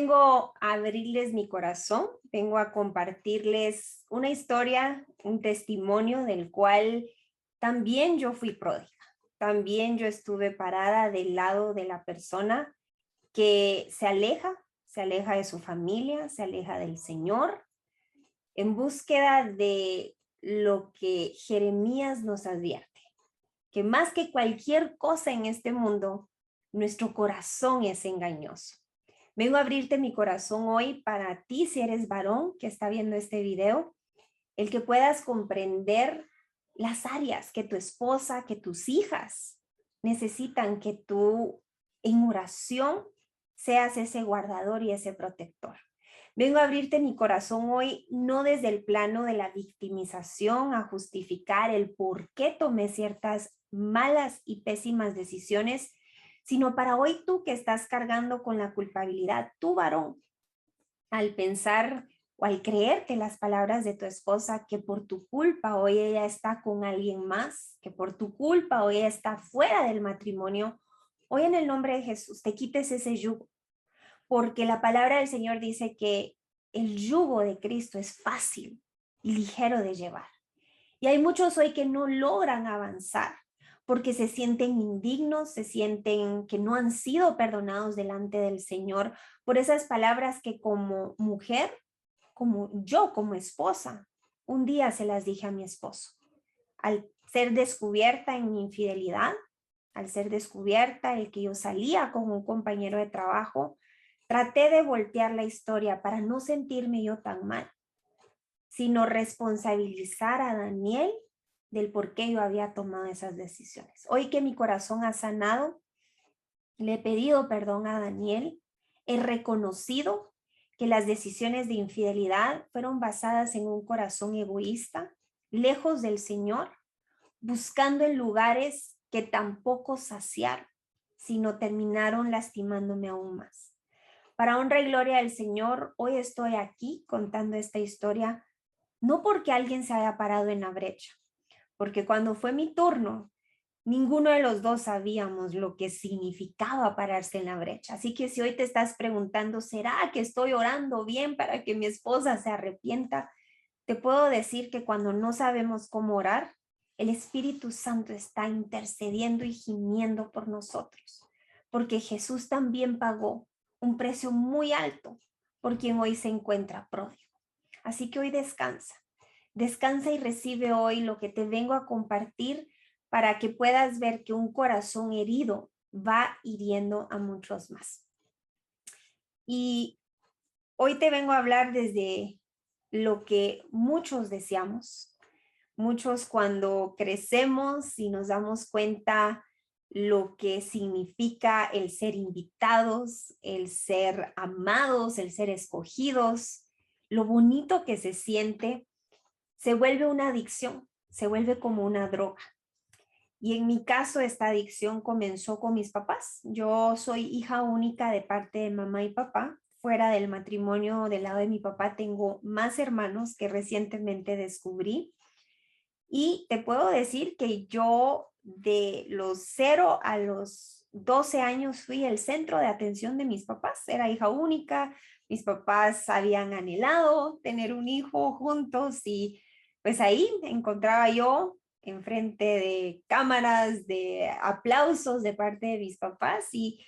vengo a abrirles mi corazón, vengo a compartirles una historia, un testimonio del cual también yo fui pródiga. También yo estuve parada del lado de la persona que se aleja de su familia, se aleja del Señor, en búsqueda de lo que Jeremías nos advierte, que más que cualquier cosa en este mundo, nuestro corazón es engañoso. Vengo a abrirte mi corazón hoy para ti, si eres varón que está viendo este video, el que puedas comprender las áreas que tu esposa, que tus hijas necesitan que tú en oración seas ese guardador y ese protector. Vengo a abrirte mi corazón hoy, no desde el plano de la victimización, a justificar el por qué tomé ciertas malas y pésimas decisiones, sino para hoy tú que estás cargando con la culpabilidad, tú varón, al pensar o al creerte las palabras de tu esposa que por tu culpa hoy ella está con alguien más, que por tu culpa hoy ella está fuera del matrimonio, hoy en el nombre de Jesús te quites ese yugo, porque la palabra del Señor dice que el yugo de Cristo es fácil y ligero de llevar. Y hay muchos hoy que no logran avanzar porque se sienten indignos, se sienten que no han sido perdonados delante del Señor por esas palabras que como mujer, como yo como esposa, un día se las dije a mi esposo. Al ser descubierta en mi infidelidad, al ser descubierta el que yo salía con un compañero de trabajo, traté de voltear la historia para no sentirme yo tan mal, sino responsabilizar a Daniel del por qué yo había tomado esas decisiones. Hoy que mi corazón ha sanado, le he pedido perdón a Daniel, he reconocido que las decisiones de infidelidad fueron basadas en un corazón egoísta, lejos del Señor, buscando en lugares que tampoco saciaron, sino terminaron lastimándome aún más. Para honra y gloria del Señor, hoy estoy aquí contando esta historia, no porque alguien se haya parado en la brecha, porque cuando fue mi turno, ninguno de los dos sabíamos lo que significaba pararse en la brecha. Así que si hoy te estás preguntando, ¿será que estoy orando bien para que mi esposa se arrepienta? Te puedo decir que cuando no sabemos cómo orar, el Espíritu Santo está intercediendo y gimiendo por nosotros, porque Jesús también pagó un precio muy alto por quien hoy se encuentra pródigo. Así que hoy descansa y recibe hoy lo que te vengo a compartir para que puedas ver que un corazón herido va hiriendo a muchos más. Y hoy te vengo a hablar desde lo que muchos deseamos. Muchos cuando crecemos y nos damos cuenta lo que significa el ser invitados, el ser amados, el ser escogidos, lo bonito que se siente, se vuelve una adicción, se vuelve como una droga. Y en mi caso, esta adicción comenzó con mis papás. Yo soy hija única de parte de mamá y papá. Fuera del matrimonio del lado de mi papá tengo más hermanos que recientemente descubrí. Y te puedo decir que yo de los 0 a los 12 años fui el centro de atención de mis papás. Era hija única, mis papás habían anhelado tener un hijo juntos y pues ahí encontraba yo enfrente de cámaras, de aplausos de parte de mis papás y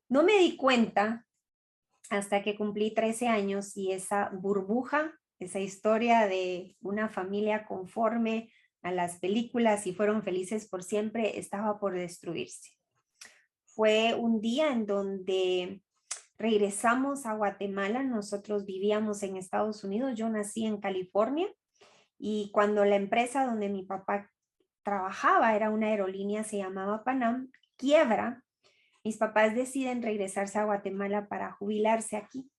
no me di cuenta hasta que cumplí 13 años y esa burbuja, esa historia de una familia conforme a las películas y fueron felices por siempre, estaba por destruirse. Fue un día en donde regresamos a Guatemala, nosotros vivíamos en Estados Unidos, yo nací en California y cuando la empresa donde mi papá trabajaba, era una aerolínea, se llamaba Panam, quiebra, mis papás deciden regresarse a Guatemala para jubilarse aquí.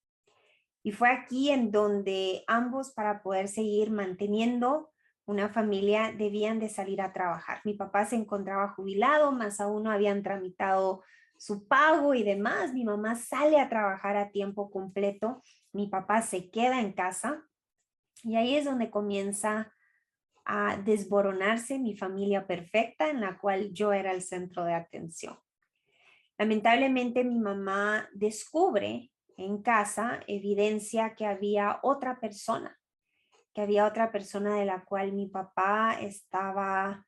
Y fue aquí en donde ambos, para poder seguir manteniendo una familia, debían de salir a trabajar. Mi papá se encontraba jubilado, más aún no habían tramitado su pago y demás. Mi mamá sale a trabajar a tiempo completo, mi papá se queda en casa y ahí es donde comienza a desboronarse mi familia perfecta en la cual yo era el centro de atención. Lamentablemente mi mamá descubre en casa evidencia que había otra persona de la cual mi papá estaba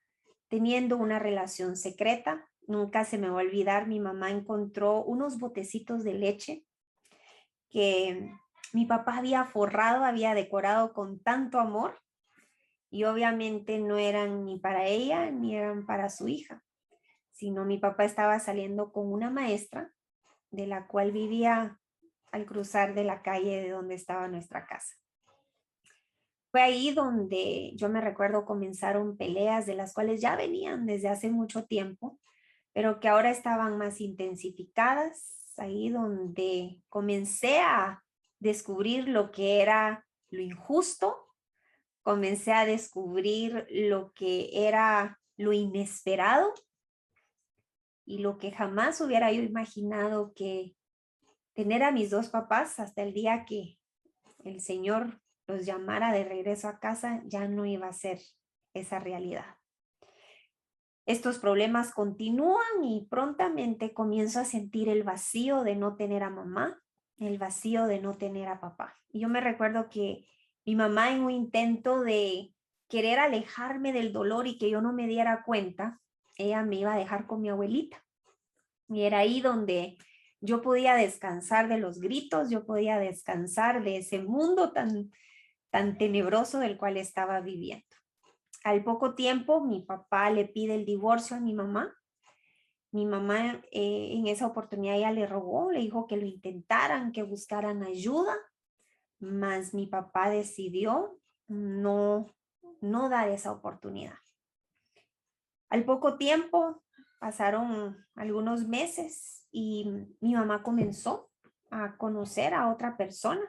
teniendo una relación secreta. Nunca se me va a olvidar, mi mamá encontró unos botecitos de leche que mi papá había forrado, había decorado con tanto amor y obviamente no eran ni para ella ni eran para su hija, sino mi papá estaba saliendo con una maestra de la cual vivía al cruzar de la calle de donde estaba nuestra casa. Fue ahí donde yo me recuerdo comenzaron peleas de las cuales ya venían desde hace mucho tiempo, pero que ahora estaban más intensificadas. Ahí donde comencé a descubrir lo que era lo injusto, comencé a descubrir lo que era lo inesperado y lo que jamás hubiera yo imaginado, que tener a mis dos papás hasta el día que el Señor los llamara de regreso a casa, ya no iba a ser esa realidad. Estos problemas continúan y prontamente comienzo a sentir el vacío de no tener a mamá, el vacío de no tener a papá. Y yo me recuerdo que mi mamá, en un intento de querer alejarme del dolor y que yo no me diera cuenta, ella me iba a dejar con mi abuelita. Y era ahí donde yo podía descansar de los gritos, yo podía descansar de ese mundo tan tenebroso del cual estaba viviendo. Al poco tiempo, mi papá le pide el divorcio a mi mamá. Mi mamá en esa oportunidad ya le rogó, le dijo que lo intentaran, que buscaran ayuda, mas mi papá decidió no dar esa oportunidad. Al poco tiempo, pasaron algunos meses y mi mamá comenzó a conocer a otra persona.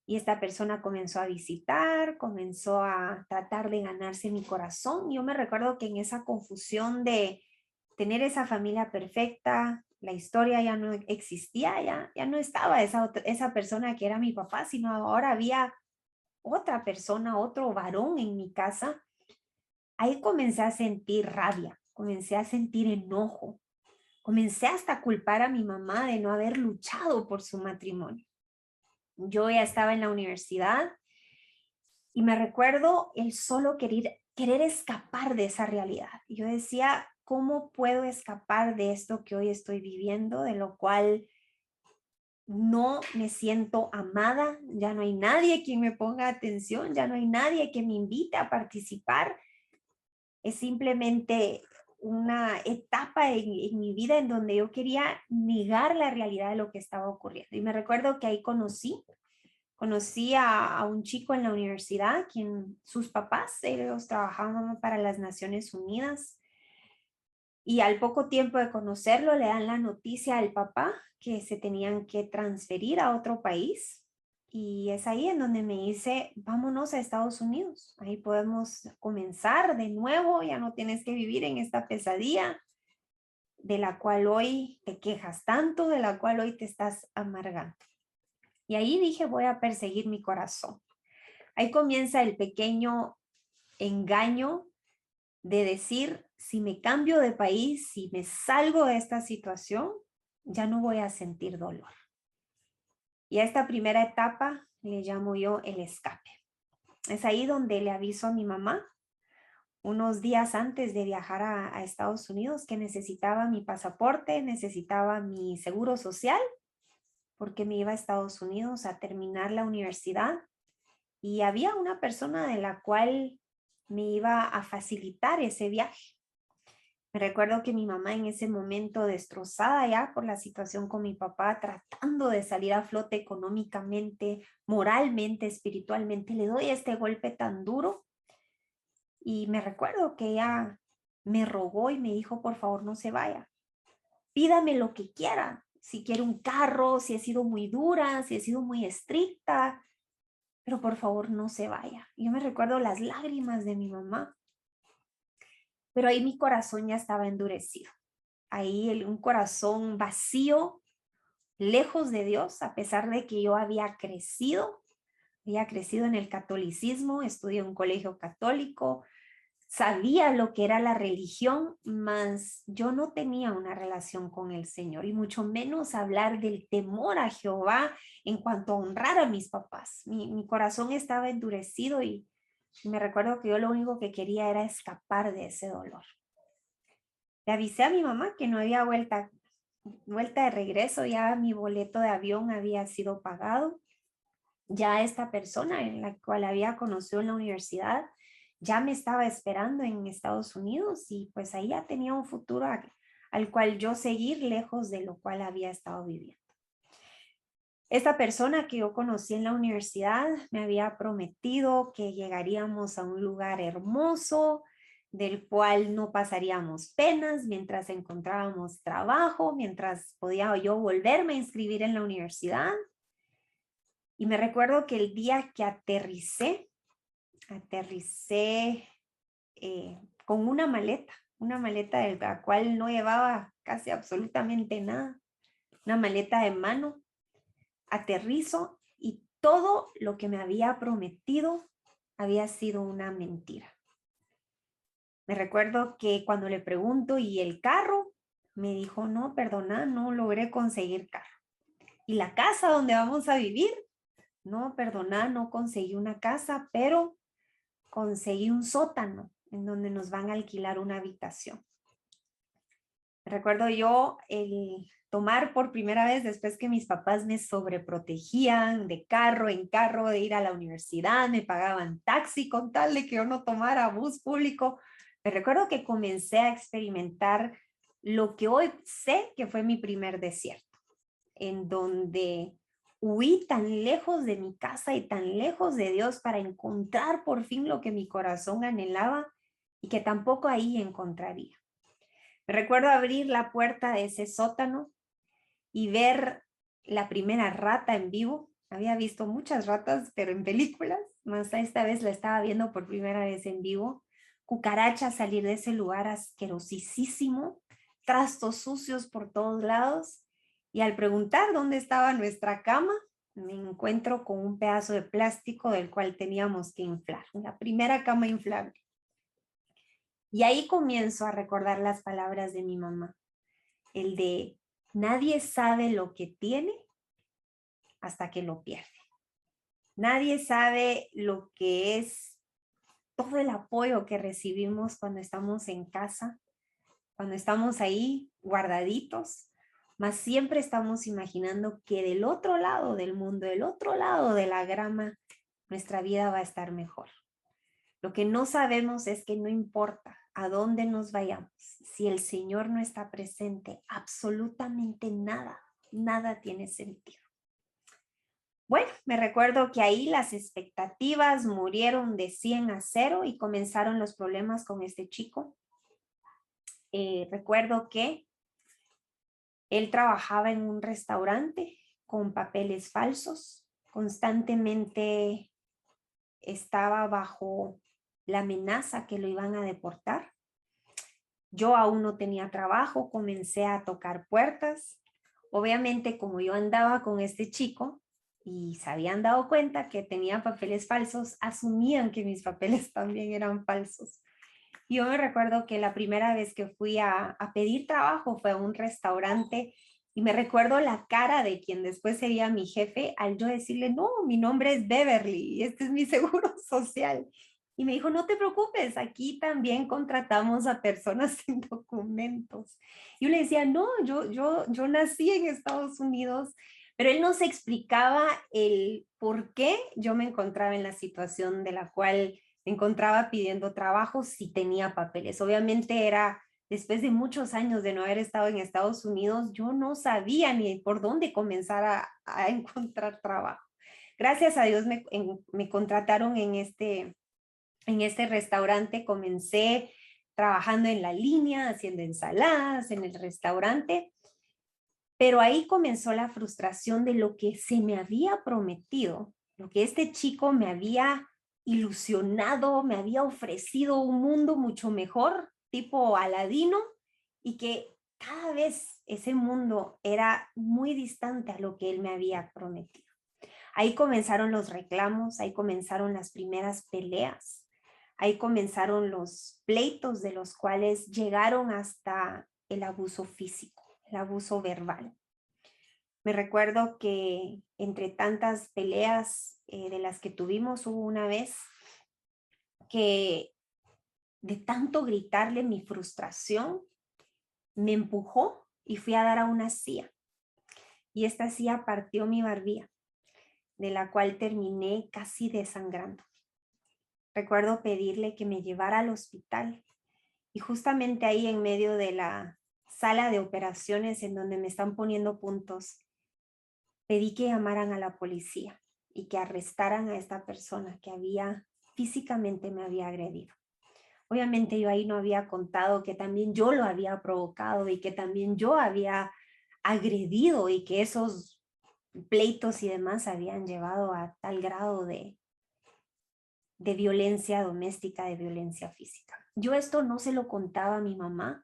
Y esta persona comenzó a visitar, comenzó a tratar de ganarse mi corazón. Yo me recuerdo que en esa confusión de tener esa familia perfecta, la historia ya no existía, ya no estaba esa persona que era mi papá, sino ahora había otra persona, otro varón en mi casa. Ahí comencé a sentir rabia, comencé a sentir enojo, comencé hasta a culpar a mi mamá de no haber luchado por su matrimonio. Yo ya estaba en la universidad y me recuerdo el solo querer escapar de esa realidad. Yo decía, ¿cómo puedo escapar de esto que hoy estoy viviendo, de lo cual no me siento amada? Ya no hay nadie quien me ponga atención, ya no hay nadie que me invite a participar. Es simplemente una etapa en mi vida en donde yo quería negar la realidad de lo que estaba ocurriendo. Y me recuerdo que ahí conocí a un chico en la universidad, quien sus papás, ellos trabajaban para las Naciones Unidas. Y al poco tiempo de conocerlo, le dan la noticia al papá que se tenían que transferir a otro país. Y es ahí en donde me dice, vámonos a Estados Unidos. Ahí podemos comenzar de nuevo, ya no tienes que vivir en esta pesadilla de la cual hoy te quejas tanto, de la cual hoy te estás amargando. Y ahí dije, voy a perseguir mi corazón. Ahí comienza el pequeño engaño de decir, si me cambio de país, si me salgo de esta situación, ya no voy a sentir dolor. Y a esta primera etapa le llamo yo el escape. Es ahí donde le aviso a mi mamá, unos días antes de viajar a Estados Unidos, que necesitaba mi pasaporte, necesitaba mi seguro social, porque me iba a Estados Unidos a terminar la universidad. Y había una persona de la cual me iba a facilitar ese viaje. Me recuerdo que mi mamá, en ese momento, destrozada ya por la situación con mi papá, tratando de salir a flote económicamente, moralmente, espiritualmente, le doy este golpe tan duro. Y me recuerdo que ella me rogó y me dijo, por favor, no se vaya. Pídame lo que quiera. Si quiere un carro, si he sido muy dura, si he sido muy estricta, pero por favor no se vaya. Yo me recuerdo las lágrimas de mi mamá, pero ahí mi corazón ya estaba endurecido. Ahí un corazón vacío, lejos de Dios, a pesar de que yo había crecido en el catolicismo, estudié en un colegio católico, sabía lo que era la religión, mas yo no tenía una relación con el Señor y mucho menos hablar del temor a Jehová en cuanto a honrar a mis papás. Mi corazón estaba endurecido y me recuerdo que yo lo único que quería era escapar de ese dolor. Le avisé a mi mamá que no había vuelta de regreso, ya mi boleto de avión había sido pagado. Ya esta persona en la cual había conocido en la universidad ya me estaba esperando en Estados Unidos y pues ahí ya tenía un futuro al cual yo seguir lejos de lo cual había estado viviendo. Esta persona que yo conocí en la universidad me había prometido que llegaríamos a un lugar hermoso, del cual no pasaríamos penas mientras encontrábamos trabajo, mientras podía yo volverme a inscribir en la universidad. Y me recuerdo que el día que aterricé con una maleta de la cual no llevaba casi absolutamente nada, una maleta de mano. Aterrizo y todo lo que me había prometido había sido una mentira. Me recuerdo que cuando le pregunto, ¿y el carro? Me dijo, no, perdona, no logré conseguir carro. ¿Y la casa donde vamos a vivir? No, perdona, no conseguí una casa, pero conseguí un sótano en donde nos van a alquilar una habitación. Recuerdo yo el tomar por primera vez, después que mis papás me sobreprotegían de carro en carro, de ir a la universidad, me pagaban taxi con tal de que yo no tomara bus público. Me recuerdo que comencé a experimentar lo que hoy sé que fue mi primer desierto, en donde huí tan lejos de mi casa y tan lejos de Dios para encontrar por fin lo que mi corazón anhelaba y que tampoco ahí encontraría. Me recuerdo abrir la puerta de ese sótano y ver la primera rata en vivo. Había visto muchas ratas, pero en películas, más esta vez la estaba viendo por primera vez en vivo. Cucarachas salir de ese lugar asquerosísimo, trastos sucios por todos lados. Y al preguntar dónde estaba nuestra cama, me encuentro con un pedazo de plástico del cual teníamos que inflar. La primera cama inflable. Y ahí comienzo a recordar las palabras de mi mamá. El de nadie sabe lo que tiene hasta que lo pierde. Nadie sabe lo que es todo el apoyo que recibimos cuando estamos en casa, cuando estamos ahí guardaditos, mas siempre estamos imaginando que del otro lado del mundo, del otro lado de la grama, nuestra vida va a estar mejor. Lo que no sabemos es que no importa a dónde nos vayamos, si el Señor no está presente, absolutamente nada tiene sentido. Bueno, me recuerdo que ahí las expectativas murieron de 100-0 y comenzaron los problemas con este chico. Recuerdo que él trabajaba en un restaurante con papeles falsos, constantemente estaba bajo la amenaza que lo iban a deportar. Yo aún no tenía trabajo, comencé a tocar puertas. Obviamente, como yo andaba con este chico y se habían dado cuenta que tenía papeles falsos, asumían que mis papeles también eran falsos. Yo me recuerdo que la primera vez que fui a pedir trabajo fue a un restaurante y me recuerdo la cara de quien después sería mi jefe al yo decirle, no, mi nombre es Beverly y este es mi seguro social. Y me dijo, no te preocupes, aquí también contratamos a personas sin documentos. Yo le decía, no, yo nací en Estados Unidos, pero él nos explicaba el por qué yo me encontraba en la situación de la cual me encontraba pidiendo trabajo si tenía papeles. Obviamente era después de muchos años de no haber estado en Estados Unidos, yo no sabía ni por dónde comenzar a encontrar trabajo. Gracias a Dios me contrataron en este restaurante. Comencé trabajando en la línea, haciendo ensaladas en el restaurante, pero ahí comenzó la frustración de lo que se me había prometido, lo que este chico me había ilusionado, me había ofrecido un mundo mucho mejor, tipo Aladino, y que cada vez ese mundo era muy distante a lo que él me había prometido. Ahí comenzaron los reclamos, ahí comenzaron las primeras peleas. Ahí comenzaron los pleitos de los cuales llegaron hasta el abuso físico, el abuso verbal. Me recuerdo que entre tantas peleas de las que tuvimos, hubo una vez que de tanto gritarle mi frustración, me empujó y fui a dar a una silla. Y esta silla partió mi barbilla, de la cual terminé casi desangrando. Recuerdo pedirle que me llevara al hospital y justamente ahí en medio de la sala de operaciones en donde me están poniendo puntos, pedí que llamaran a la policía y que arrestaran a esta persona que físicamente me había agredido. Obviamente yo ahí no había contado que también yo lo había provocado y que también yo había agredido y que esos pleitos y demás habían llevado a tal grado de violencia doméstica, de violencia física. Yo esto no se lo contaba a mi mamá.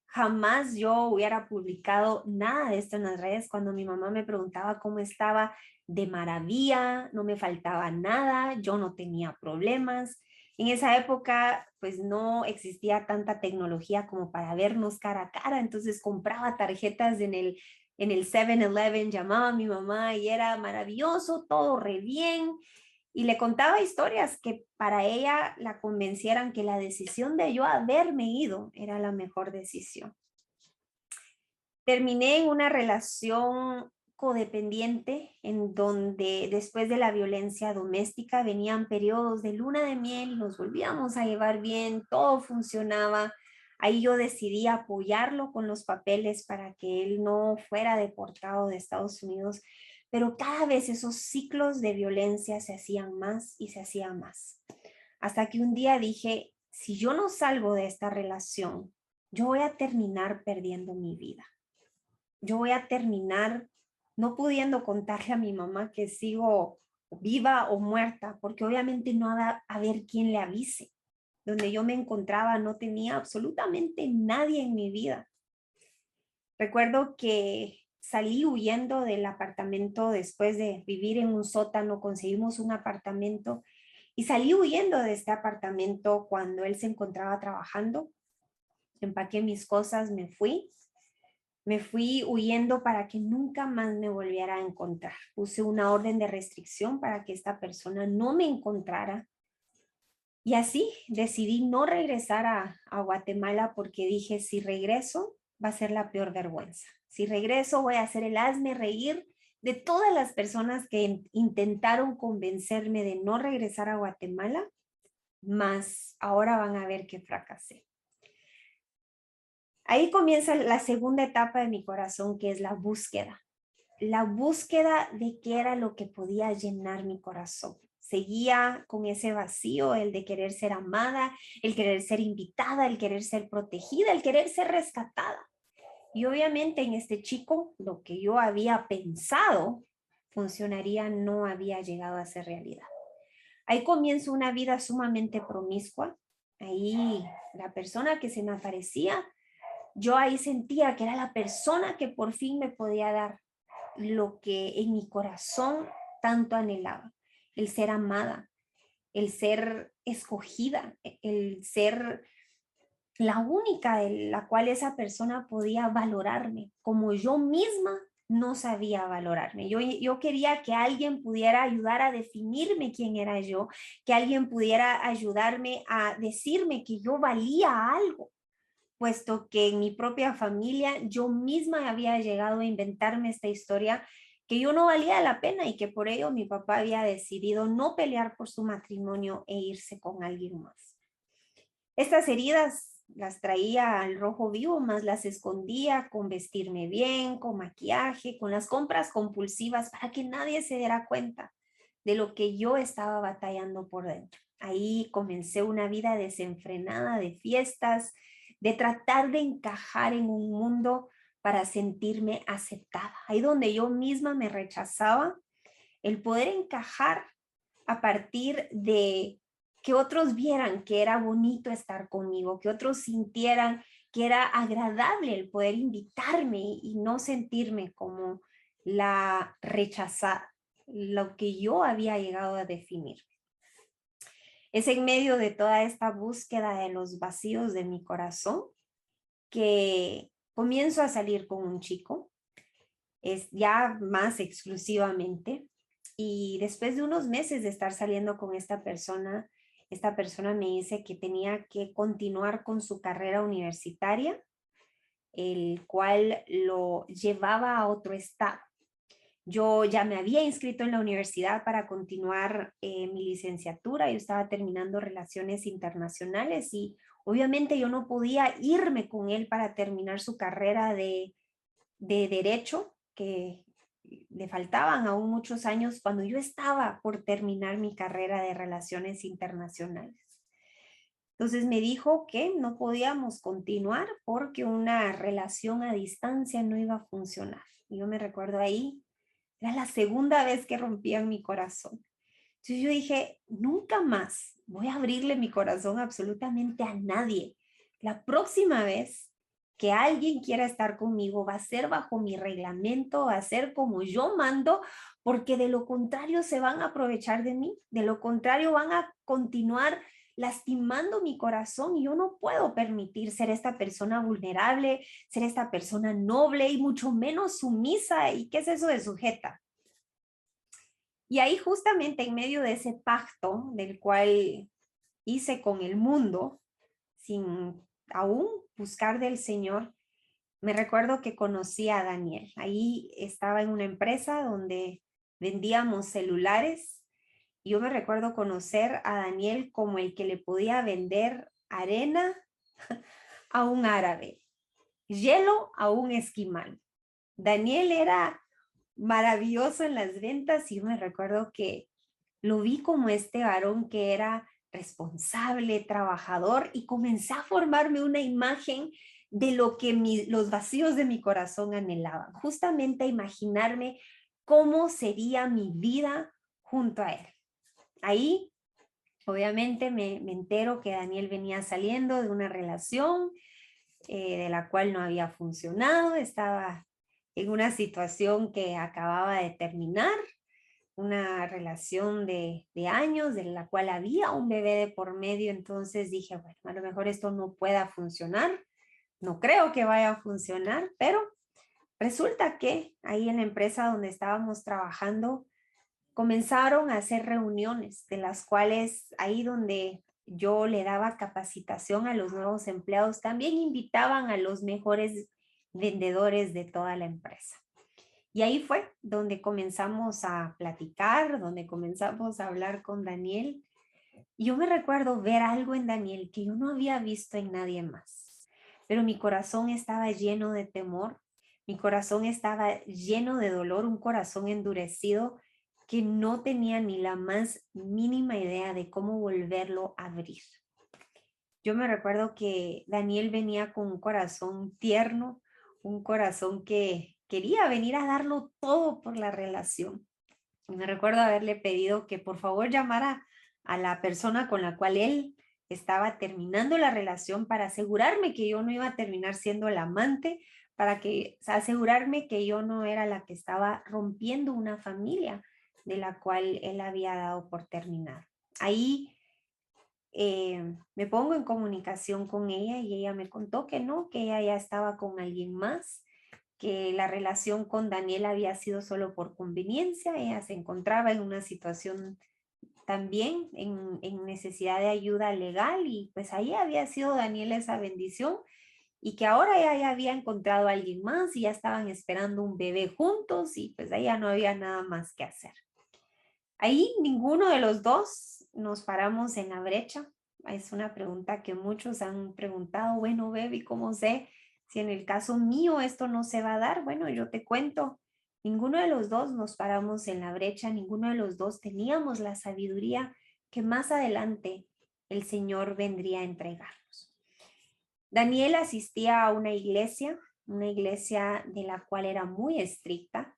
Jamás yo hubiera publicado nada de esto en las redes. Cuando mi mamá me preguntaba cómo estaba, de maravilla, no me faltaba nada, yo no tenía problemas. En esa época, pues no existía tanta tecnología como para vernos cara a cara, entonces compraba tarjetas en el 7-Eleven, llamaba a mi mamá y era maravilloso, todo re bien. Y le contaba historias que para ella la convencieran que la decisión de yo haberme ido era la mejor decisión. Terminé en una relación codependiente en donde después de la violencia doméstica venían periodos de luna de miel y nos volvíamos a llevar bien, todo funcionaba. Ahí yo decidí apoyarlo con los papeles para que él no fuera deportado de Estados Unidos, pero cada vez esos ciclos de violencia se hacían más y se hacían más. Hasta que un día dije, si yo no salgo de esta relación, yo voy a terminar perdiendo mi vida. Yo voy a terminar no pudiendo contarle a mi mamá que sigo viva o muerta, porque obviamente no va a haber quien le avise. Donde yo me encontraba no tenía absolutamente nadie en mi vida. Recuerdo que salí huyendo del apartamento después de vivir en un sótano, conseguimos un apartamento y salí huyendo de este apartamento cuando él se encontraba trabajando. Empaqué mis cosas, me fui. Me fui huyendo para que nunca más me volviera a encontrar. Puse una orden de restricción para que esta persona no me encontrara. Y así decidí no regresar a Guatemala porque dije, si regreso, va a ser la peor vergüenza. Si regreso, voy a hacer el hazme reír de todas las personas que intentaron convencerme de no regresar a Guatemala, más ahora van a ver que fracasé. Ahí comienza la segunda etapa de mi corazón, que es la búsqueda. La búsqueda de qué era lo que podía llenar mi corazón. Seguía con ese vacío, el de querer ser amada, el querer ser invitada, el querer ser protegida, el querer ser rescatada. Y obviamente en este chico, lo que yo había pensado funcionaría no había llegado a ser realidad. Ahí comienzo una vida sumamente promiscua. Ahí la persona que se me aparecía, yo ahí sentía que era la persona que por fin me podía dar lo que en mi corazón tanto anhelaba, el ser amada, el ser escogida, el ser la única de la cual esa persona podía valorarme, como yo misma no sabía valorarme. Yo quería que alguien pudiera ayudar a definirme quién era yo, que alguien pudiera ayudarme a decirme que yo valía algo, puesto que en mi propia familia yo misma había llegado a inventarme esta historia que yo no valía la pena y que por ello mi papá había decidido no pelear por su matrimonio e irse con alguien más. Estas heridas las traía al rojo vivo, más las escondía con vestirme bien, con maquillaje, con las compras compulsivas para que nadie se diera cuenta de lo que yo estaba batallando por dentro. Ahí comencé una vida desenfrenada de fiestas, de tratar de encajar en un mundo para sentirme aceptada. Ahí donde yo misma me rechazaba, el poder encajar a partir de que otros vieran que era bonito estar conmigo, que otros sintieran que era agradable el poder invitarme y no sentirme como la rechazada, lo que yo había llegado a definir. Es en medio de toda esta búsqueda de los vacíos de mi corazón que comienzo a salir con un chico, es ya más exclusivamente. Y después de unos meses de estar saliendo con esta persona me dice que tenía que continuar con su carrera universitaria, el cual lo llevaba a otro estado. Yo ya me había inscrito en la universidad para continuar mi licenciatura. Yo estaba terminando relaciones internacionales y obviamente yo no podía irme con él para terminar su carrera de derecho, que le faltaban aún muchos años cuando yo estaba por terminar mi carrera de relaciones internacionales. Entonces me dijo que no podíamos continuar porque una relación a distancia no iba a funcionar. Y yo me recuerdo ahí, era la segunda vez que rompían mi corazón. Entonces yo dije, nunca más voy a abrirle mi corazón absolutamente a nadie. La próxima vez que alguien quiera estar conmigo va a ser bajo mi reglamento, va a ser como yo mando, porque de lo contrario se van a aprovechar de mí, de lo contrario van a continuar lastimando mi corazón y yo no puedo permitir ser esta persona vulnerable, ser esta persona noble y mucho menos sumisa. ¿Y qué es eso de sujeta? Y ahí justamente en medio de ese pacto del cual hice con el mundo, sin aún buscar del Señor, me recuerdo que conocí a Daniel. Ahí estaba en una empresa donde vendíamos celulares. Y yo me recuerdo conocer a Daniel como el que le podía vender arena a un árabe, hielo a un esquimal. Daniel era maravilloso en las ventas y yo me recuerdo que lo vi como este varón que era responsable, trabajador y comencé a formarme una imagen de lo que los vacíos de mi corazón anhelaban, justamente a imaginarme cómo sería mi vida junto a él. Ahí, obviamente, me entero que Daniel venía saliendo de una relación de la cual no había funcionado, estaba en una situación que acababa de terminar, una relación de años, de la cual había un bebé de por medio. Entonces dije, bueno, a lo mejor esto no pueda funcionar, no creo que vaya a funcionar, pero resulta que ahí en la empresa donde estábamos trabajando, comenzaron a hacer reuniones de las cuales ahí donde yo le daba capacitación a los nuevos empleados, también invitaban a los mejores vendedores de toda la empresa. Y ahí fue donde comenzamos a platicar, donde comenzamos a hablar con Daniel. Y yo me recuerdo ver algo en Daniel que yo no había visto en nadie más, pero mi corazón estaba lleno de temor, mi corazón estaba lleno de dolor, un corazón endurecido que no tenía ni la más mínima idea de cómo volverlo a abrir. Yo me recuerdo que Daniel venía con un corazón tierno, un corazón que quería venir a darlo todo por la relación. Y me recuerdo haberle pedido que por favor llamara a la persona con la cual él estaba terminando la relación para asegurarme que yo no iba a terminar siendo el amante, para que asegurarme que yo no era la que estaba rompiendo una familia de la cual él había dado por terminar. Ahí me pongo en comunicación con ella y ella me contó que no, que ella ya estaba con alguien más, que la relación con Daniel había sido solo por conveniencia. Ella se encontraba en una situación también en necesidad de ayuda legal y pues ahí había sido Daniel esa bendición y que ahora ella ya había encontrado a alguien más y ya estaban esperando un bebé juntos y pues ahí ya no había nada más que hacer. Ahí ninguno de los dos nos paramos en la brecha. Es una pregunta que muchos han preguntado, bueno, baby, ¿cómo sé si en el caso mío esto no se va a dar? Bueno, yo te cuento, ninguno de los dos nos paramos en la brecha, ninguno de los dos teníamos la sabiduría que más adelante el Señor vendría a entregarnos. Daniel asistía a una iglesia de la cual era muy estricta,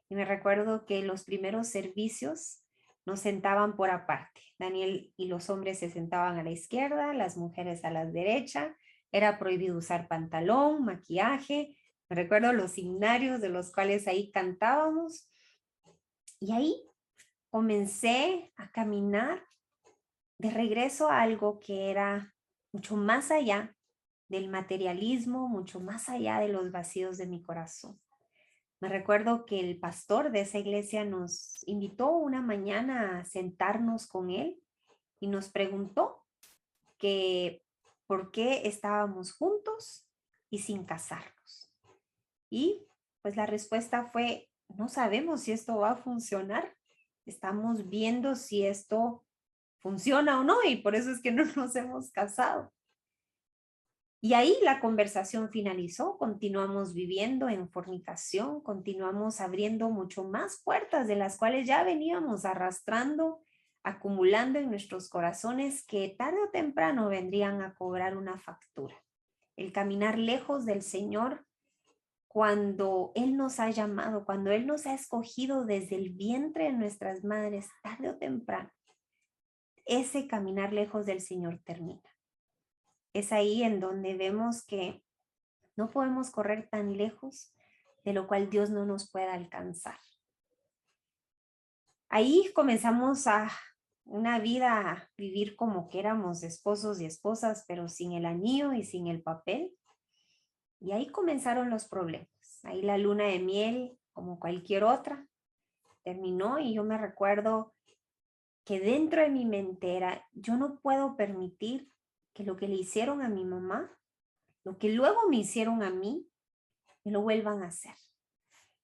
y me recuerdo que los primeros servicios nos sentaban por aparte. Daniel y los hombres se sentaban a la izquierda, las mujeres a la derecha. Era prohibido usar pantalón, maquillaje. Me recuerdo los himnarios de los cuales ahí cantábamos. Y ahí comencé a caminar de regreso a algo que era mucho más allá del materialismo, mucho más allá de los vacíos de mi corazón. Me recuerdo que el pastor de esa iglesia nos invitó una mañana a sentarnos con él y nos preguntó que por qué estábamos juntos y sin casarnos. Y pues la respuesta fue, no sabemos si esto va a funcionar. Estamos viendo si esto funciona o no y por eso es que no nos hemos casado. Y ahí la conversación finalizó, continuamos viviendo en fornicación, continuamos abriendo mucho más puertas de las cuales ya veníamos arrastrando, acumulando en nuestros corazones que tarde o temprano vendrían a cobrar una factura. El caminar lejos del Señor cuando Él nos ha llamado, cuando Él nos ha escogido desde el vientre de nuestras madres, tarde o temprano, ese caminar lejos del Señor termina. Es ahí en donde vemos que no podemos correr tan lejos de lo cual Dios no nos pueda alcanzar. Ahí comenzamos a una vida a vivir como que éramos esposos y esposas, pero sin el anillo y sin el papel. Y ahí comenzaron los problemas. Ahí la luna de miel, como cualquier otra, terminó y yo me recuerdo que dentro de mi mente era, yo no puedo permitir que lo que le hicieron a mi mamá, lo que luego me hicieron a mí, me lo vuelvan a hacer.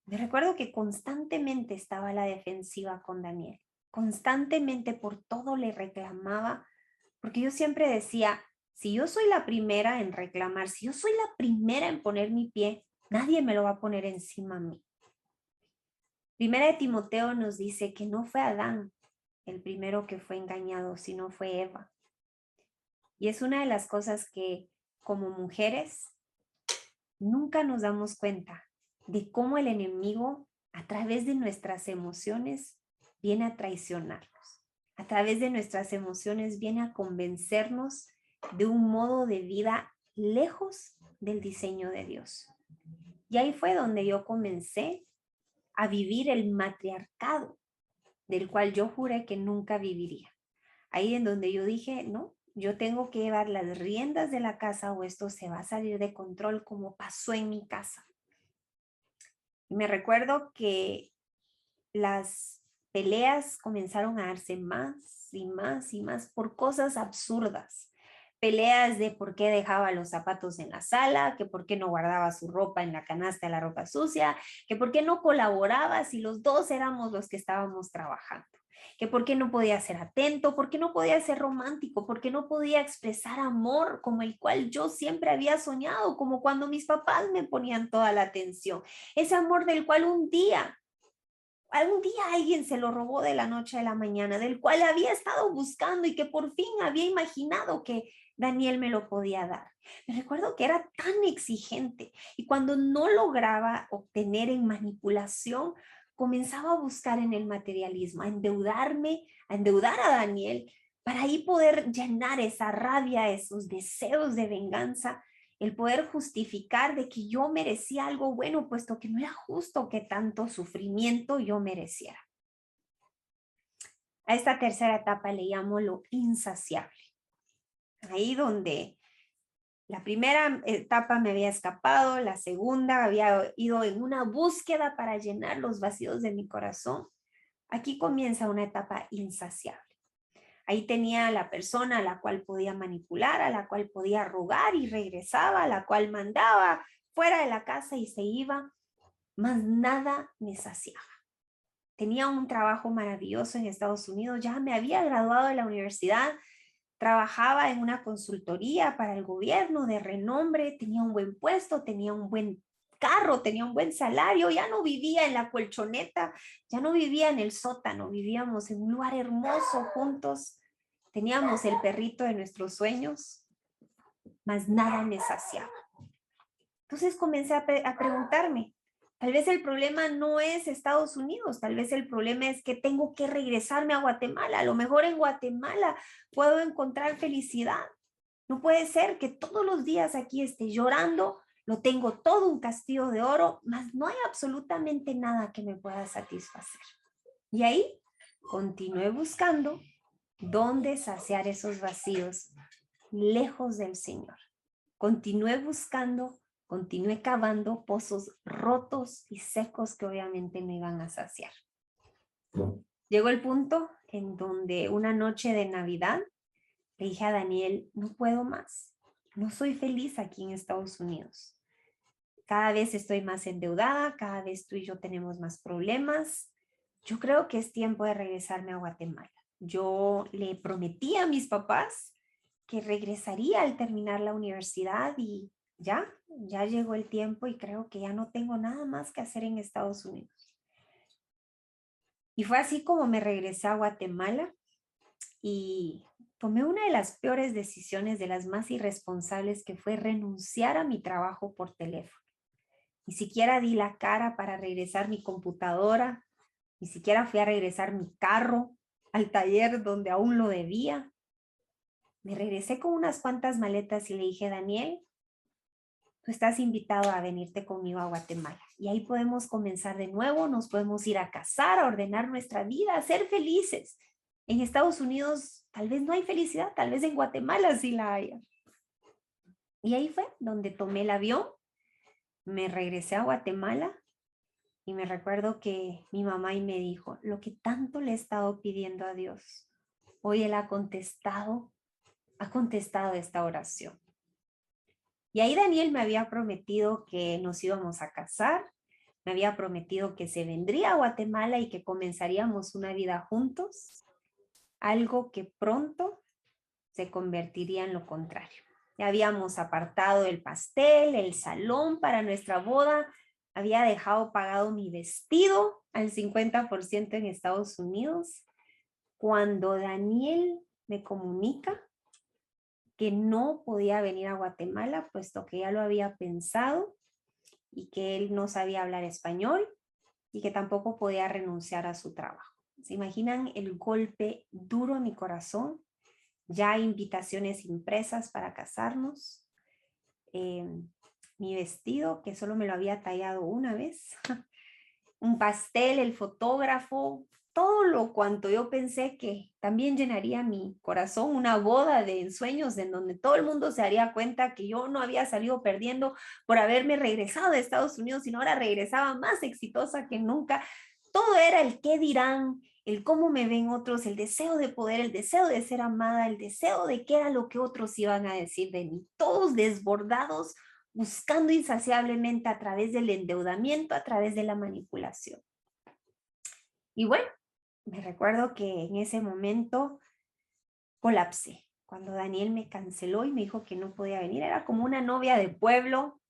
Me recuerdo que constantemente estaba a la defensiva con Daniel. Constantemente por todo le reclamaba, porque yo siempre decía, si yo soy la primera en reclamar, si yo soy la primera en poner mi pie, nadie me lo va a poner encima a mí. Primera de Timoteo nos dice que no fue Adán el primero que fue engañado, sino fue Eva. Y es una de las cosas que como mujeres nunca nos damos cuenta de cómo el enemigo a través de nuestras emociones viene a traicionarnos. A través de nuestras emociones viene a convencernos de un modo de vida lejos del diseño de Dios. Y ahí fue donde yo comencé a vivir el matriarcado del cual yo juré que nunca viviría. Ahí en donde yo dije, no, yo tengo que llevar las riendas de la casa o esto se va a salir de control como pasó en mi casa. Y me recuerdo que las peleas comenzaron a darse más y más y más por cosas absurdas. Peleas de por qué dejaba los zapatos en la sala, que por qué no guardaba su ropa en la canasta de la ropa sucia, que por qué no colaboraba si los dos éramos los que estábamos trabajando, que por qué no podía ser atento, por qué no podía ser romántico, por qué no podía expresar amor como el cual yo siempre había soñado, como cuando mis papás me ponían toda la atención, ese amor del cual algún día alguien se lo robó de la noche a la mañana, del cual había estado buscando y que por fin había imaginado que Daniel me lo podía dar. Me recuerdo que era tan exigente y cuando no lograba obtener en manipulación, comenzaba a buscar en el materialismo, a endeudarme, a endeudar a Daniel para ahí poder llenar esa rabia, esos deseos de venganza, el poder justificar de que yo merecía algo bueno, puesto que no era justo que tanto sufrimiento yo mereciera. A esta tercera etapa le llamo lo insaciable. Ahí donde la primera etapa me había escapado, la segunda había ido en una búsqueda para llenar los vacíos de mi corazón. Aquí comienza una etapa insaciable. Ahí tenía a la persona a la cual podía manipular, a la cual podía rogar y regresaba, a la cual mandaba fuera de la casa y se iba, mas nada me saciaba. Tenía un trabajo maravilloso en Estados Unidos, ya me había graduado de la universidad, trabajaba en una consultoría para el gobierno de renombre, tenía un buen puesto, tenía un buen carro, tenía un buen salario, ya no vivía en la colchoneta, ya no vivía en el sótano, vivíamos en un lugar hermoso juntos, teníamos el perrito de nuestros sueños, mas nada me saciaba. Entonces comencé a preguntarme, tal vez el problema no es Estados Unidos, tal vez el problema es que tengo que regresarme a Guatemala, a lo mejor en Guatemala puedo encontrar felicidad. No puede ser que todos los días aquí esté llorando, lo tengo todo un castillo de oro, mas no hay absolutamente nada que me pueda satisfacer. Y ahí continué buscando ¿Dónde saciar esos vacíos? Lejos del Señor. Continué buscando, continué cavando pozos rotos y secos que obviamente me iban a saciar. Llegó el punto en donde una noche de Navidad le dije a Daniel, no puedo más, no soy feliz aquí en Estados Unidos. Cada vez estoy más endeudada, cada vez tú y yo tenemos más problemas. Yo creo que es tiempo de regresarme a Guatemala. Yo le prometí a mis papás que regresaría al terminar la universidad y ya llegó el tiempo y creo que ya no tengo nada más que hacer en Estados Unidos. Y fue así como me regresé a Guatemala y tomé una de las peores decisiones, de las más irresponsables, que fue renunciar a mi trabajo por teléfono. Ni siquiera di la cara para regresar mi computadora, ni siquiera fui a regresar mi carro al taller donde aún lo debía. Me regresé con unas cuantas maletas y le dije, Daniel, tú estás invitado a venirte conmigo a Guatemala. Y ahí podemos comenzar de nuevo, nos podemos ir a casar, a ordenar nuestra vida, a ser felices. En Estados Unidos tal vez no hay felicidad, tal vez en Guatemala sí la haya. Y ahí fue donde tomé el avión, me regresé a Guatemala y me recuerdo que mi mamá y me dijo, lo que tanto le he estado pidiendo a Dios, hoy Él ha contestado esta oración. Y ahí Daniel me había prometido que nos íbamos a casar, me había prometido que se vendría a Guatemala y que comenzaríamos una vida juntos, algo que pronto se convertiría en lo contrario. Ya habíamos apartado el pastel, el salón para nuestra boda, había dejado pagado mi vestido al 50% en Estados Unidos, cuando Daniel me comunica que no podía venir a Guatemala, puesto que ya lo había pensado y que él no sabía hablar español y que tampoco podía renunciar a su trabajo. ¿Se imaginan el golpe duro en mi corazón? Ya hay invitaciones impresas para casarnos. Mi vestido, que solo me lo había tallado una vez. Un pastel, el fotógrafo, todo lo cuanto yo pensé que también llenaría mi corazón, una boda de ensueños en donde todo el mundo se daría cuenta que yo no había salido perdiendo por haberme regresado de Estados Unidos, sino ahora regresaba más exitosa que nunca. Todo era el qué dirán, el cómo me ven otros, el deseo de poder, el deseo de ser amada, el deseo de qué era lo que otros iban a decir de mí, todos desbordados, buscando insaciablemente a través del endeudamiento, a través de la manipulación. Y bueno, me recuerdo que en ese momento colapsé. Cuando Daniel me canceló y me dijo que no podía venir, era como una novia de pueblo,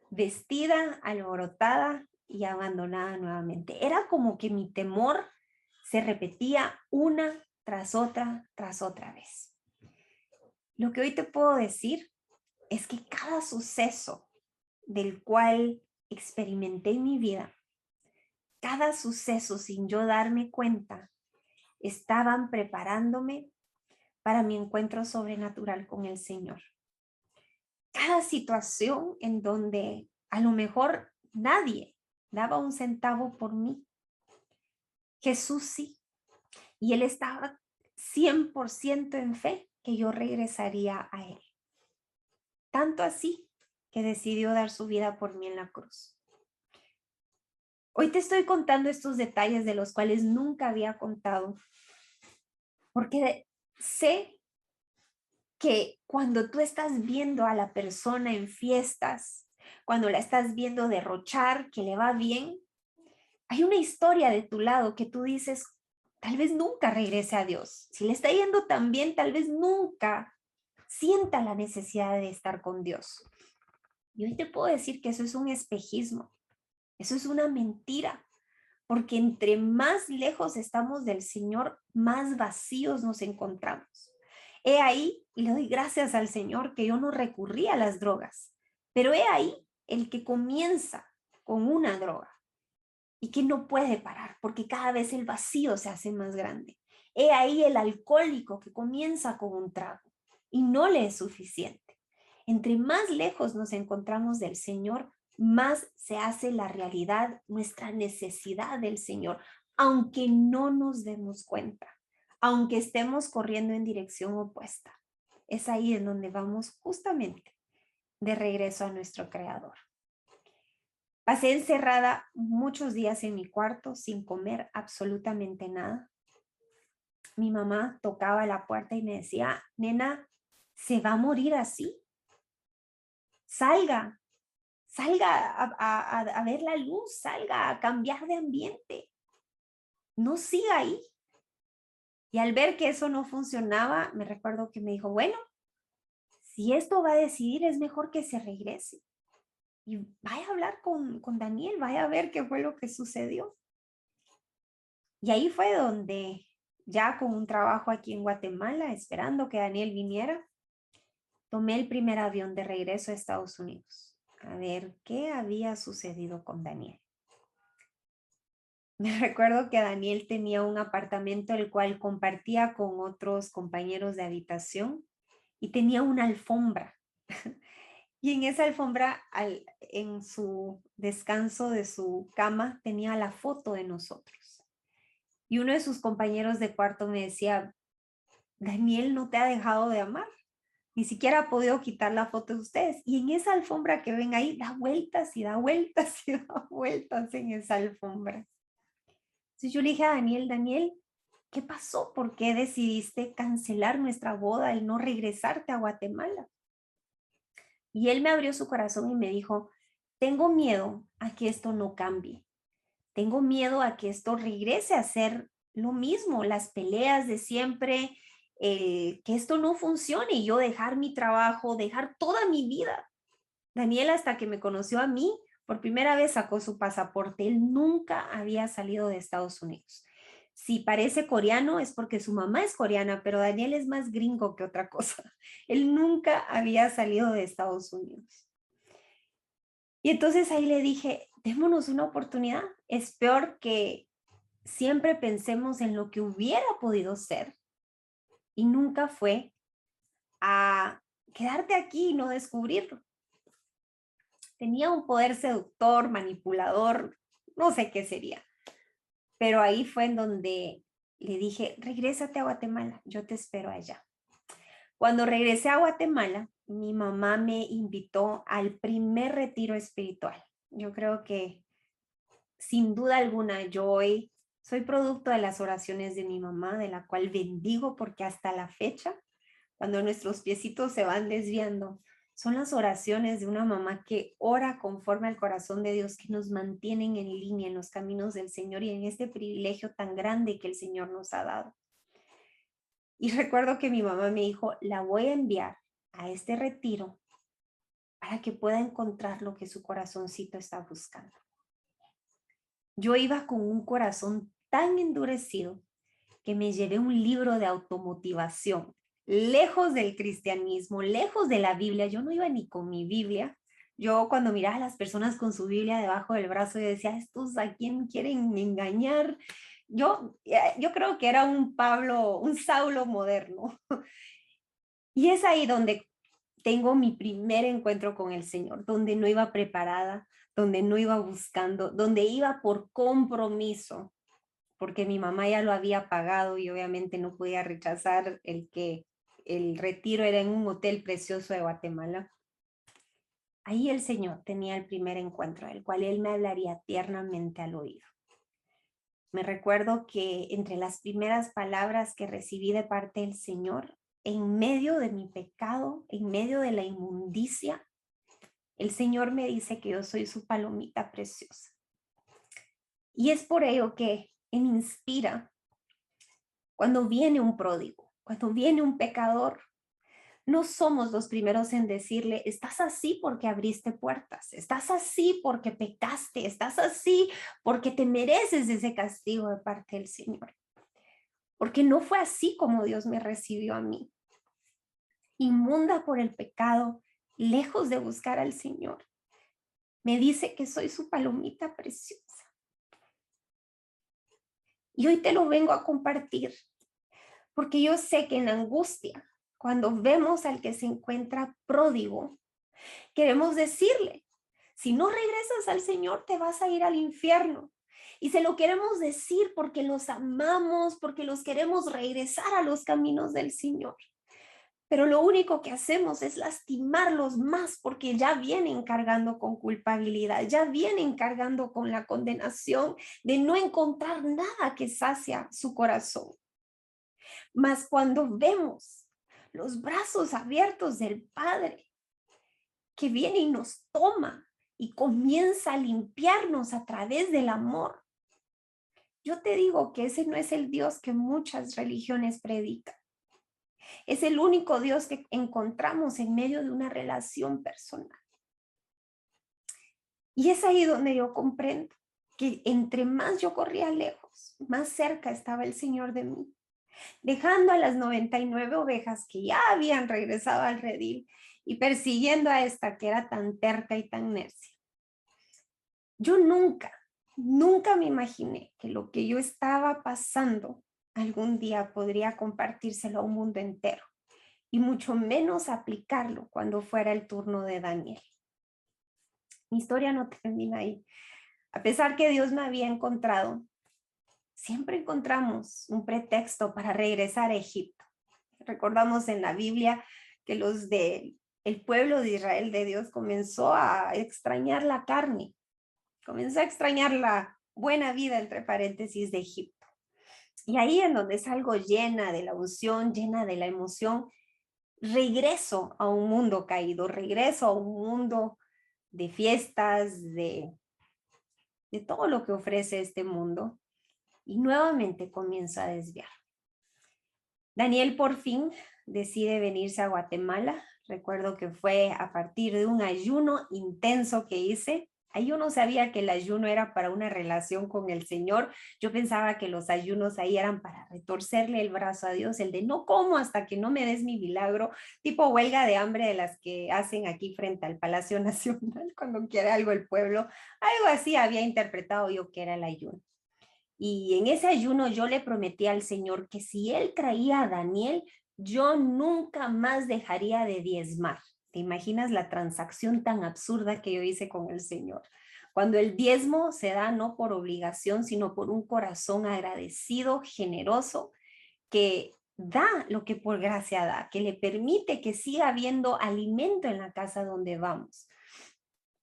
vestida, alborotada y abandonada nuevamente. Era como que mi temor se repetía una tras otra vez. Lo que hoy te puedo decir es que cada suceso del cual experimenté en mi vida, cada suceso sin yo darme cuenta, estaban preparándome para mi encuentro sobrenatural con el Señor. Cada situación en donde a lo mejor nadie daba un centavo por mí, Jesús sí, y Él estaba 100% en fe que yo regresaría a Él. Tanto así que decidió dar su vida por mí en la cruz. Hoy te estoy contando estos detalles de los cuales nunca había contado, porque sé que cuando tú estás viendo a la persona en fiestas, cuando la estás viendo derrochar, que le va bien, hay una historia de tu lado que tú dices, tal vez nunca regrese a Dios. Si le está yendo tan bien, tal vez nunca sienta la necesidad de estar con Dios. Y hoy te puedo decir que eso es un espejismo, eso es una mentira, porque entre más lejos estamos del Señor, más vacíos nos encontramos. He ahí, y le doy gracias al Señor que yo no recurrí a las drogas, pero he ahí el que comienza con una droga y que no puede parar porque cada vez el vacío se hace más grande. He ahí el alcohólico que comienza con un trago y no le es suficiente. Entre más lejos nos encontramos del Señor, más se hace la realidad nuestra necesidad del Señor, aunque no nos demos cuenta, aunque estemos corriendo en dirección opuesta. Es ahí en donde vamos justamente de regreso a nuestro Creador. Pasé encerrada muchos días en mi cuarto sin comer absolutamente nada. Mi mamá tocaba la puerta y me decía, nena, se va a morir así. Salga a ver la luz, salga a cambiar de ambiente. No siga ahí. Y al ver que eso no funcionaba, me recuerdo que me dijo, bueno, si esto va a decidir, es mejor que se regrese. Y vaya a hablar con Daniel, vaya a ver qué fue lo que sucedió. Y ahí fue donde, ya con un trabajo aquí en Guatemala, esperando que Daniel viniera, tomé el primer avión de regreso a Estados Unidos, a ver qué había sucedido con Daniel. Me recuerdo que Daniel tenía un apartamento el cual compartía con otros compañeros de habitación y tenía una alfombra. Y en esa alfombra, en su descanso de su cama, tenía la foto de nosotros. Y uno de sus compañeros de cuarto me decía, Daniel no te ha dejado de amar. Ni siquiera ha podido quitar la foto de ustedes. Y en esa alfombra que ven ahí, da vueltas y da vueltas y da vueltas en esa alfombra. Entonces yo le dije a Daniel, Daniel, ¿qué pasó? ¿Por qué decidiste cancelar nuestra boda y no regresarte a Guatemala? Y él me abrió su corazón y me dijo, tengo miedo a que esto no cambie. Tengo miedo a que esto regrese a ser lo mismo, las peleas de siempre, que esto no funcione y yo dejar mi trabajo, dejar toda mi vida. Daniel, hasta que me conoció a mí, por primera vez sacó su pasaporte. Él nunca había salido de Estados Unidos. Si parece coreano es porque su mamá es coreana, pero Daniel es más gringo que otra cosa. Él nunca había salido de Estados Unidos. Y entonces ahí le dije, démonos una oportunidad. Es peor que siempre pensemos en lo que hubiera podido ser y nunca fue a quedarte aquí y no descubrirlo. Tenía un poder seductor, manipulador, no sé qué sería. Pero ahí fue en donde le dije, regrésate a Guatemala, yo te espero allá. Cuando regresé a Guatemala, mi mamá me invitó al primer retiro espiritual. Yo creo que sin duda alguna yo hoy soy producto de las oraciones de mi mamá, de la cual bendigo porque hasta la fecha, cuando nuestros piecitos se van desviando, son las oraciones de una mamá que ora conforme al corazón de Dios, que nos mantienen en línea en los caminos del Señor y en este privilegio tan grande que el Señor nos ha dado. Y recuerdo que mi mamá me dijo, la voy a enviar a este retiro para que pueda encontrar lo que su corazoncito está buscando. Yo iba con un corazón tan endurecido que me llevé un libro de automotivación, lejos del cristianismo, lejos de la Biblia. Yo no iba ni con mi Biblia. Yo cuando miraba a las personas con su Biblia debajo del brazo, yo decía, ¿estos a quién quieren engañar? Yo creo que era un Pablo, un Saulo moderno. Y es ahí donde tengo mi primer encuentro con el Señor, donde no iba preparada, donde no iba buscando, donde iba por compromiso, porque mi mamá ya lo había pagado y obviamente no podía rechazar el retiro era en un hotel precioso de Guatemala. Ahí el Señor tenía el primer encuentro, del cual Él me hablaría tiernamente al oído. Me recuerdo que entre las primeras palabras que recibí de parte del Señor, en medio de mi pecado, en medio de la inmundicia, el Señor me dice que yo soy su palomita preciosa. Y es por ello que me inspira cuando viene un pródigo, cuando viene un pecador. No somos los primeros en decirle, estás así porque abriste puertas, estás así porque pecaste, estás así porque te mereces ese castigo de parte del Señor. Porque no fue así como Dios me recibió a mí. Inmunda por el pecado, lejos de buscar al Señor. Me dice que soy su palomita preciosa. Y hoy te lo vengo a compartir, porque yo sé que en la angustia, cuando vemos al que se encuentra pródigo, queremos decirle, si no regresas al Señor, te vas a ir al infierno. Y se lo queremos decir porque los amamos, porque los queremos regresar a los caminos del Señor. Pero lo único que hacemos es lastimarlos más porque ya vienen cargando con culpabilidad, ya vienen cargando con la condenación de no encontrar nada que sacia su corazón. Mas cuando vemos los brazos abiertos del Padre que viene y nos toma y comienza a limpiarnos a través del amor, yo te digo que ese no es el Dios que muchas religiones predican. Es el único Dios que encontramos en medio de una relación personal. Y es ahí donde yo comprendo que entre más yo corría lejos, más cerca estaba el Señor de mí, dejando a las 99 ovejas que ya habían regresado al redil y persiguiendo a esta que era tan terca y tan necia. Yo nunca me imaginé que lo que yo estaba pasando algún día podría compartírselo a un mundo entero, y mucho menos aplicarlo cuando fuera el turno de Daniel. Mi historia no termina ahí. A pesar que Dios me había encontrado, siempre encontramos un pretexto para regresar a Egipto. Recordamos en la Biblia que el pueblo de Israel de Dios comenzó a extrañar la carne, comenzó a extrañar la buena vida, entre paréntesis, de Egipto. Y ahí en donde salgo llena de la unción, llena de la emoción, regreso a un mundo caído, regreso a un mundo de fiestas, de todo lo que ofrece este mundo, y nuevamente comienzo a desviar. Daniel por fin decide venirse a Guatemala. Recuerdo que fue a partir de un ayuno intenso que hice. Ahí yo no sabía que el ayuno era para una relación con el Señor. Yo pensaba que los ayunos ahí eran para retorcerle el brazo a Dios, el de no como hasta que no me des mi milagro, tipo huelga de hambre de las que hacen aquí frente al Palacio Nacional cuando quiere algo el pueblo. Algo así había interpretado yo que era el ayuno. Y en ese ayuno yo le prometí al Señor que si Él traía a Daniel, yo nunca más dejaría de diezmar. ¿Te imaginas la transacción tan absurda que yo hice con el Señor? Cuando el diezmo se da no por obligación, sino por un corazón agradecido, generoso, que da lo que por gracia da, que le permite que siga habiendo alimento en la casa donde vamos.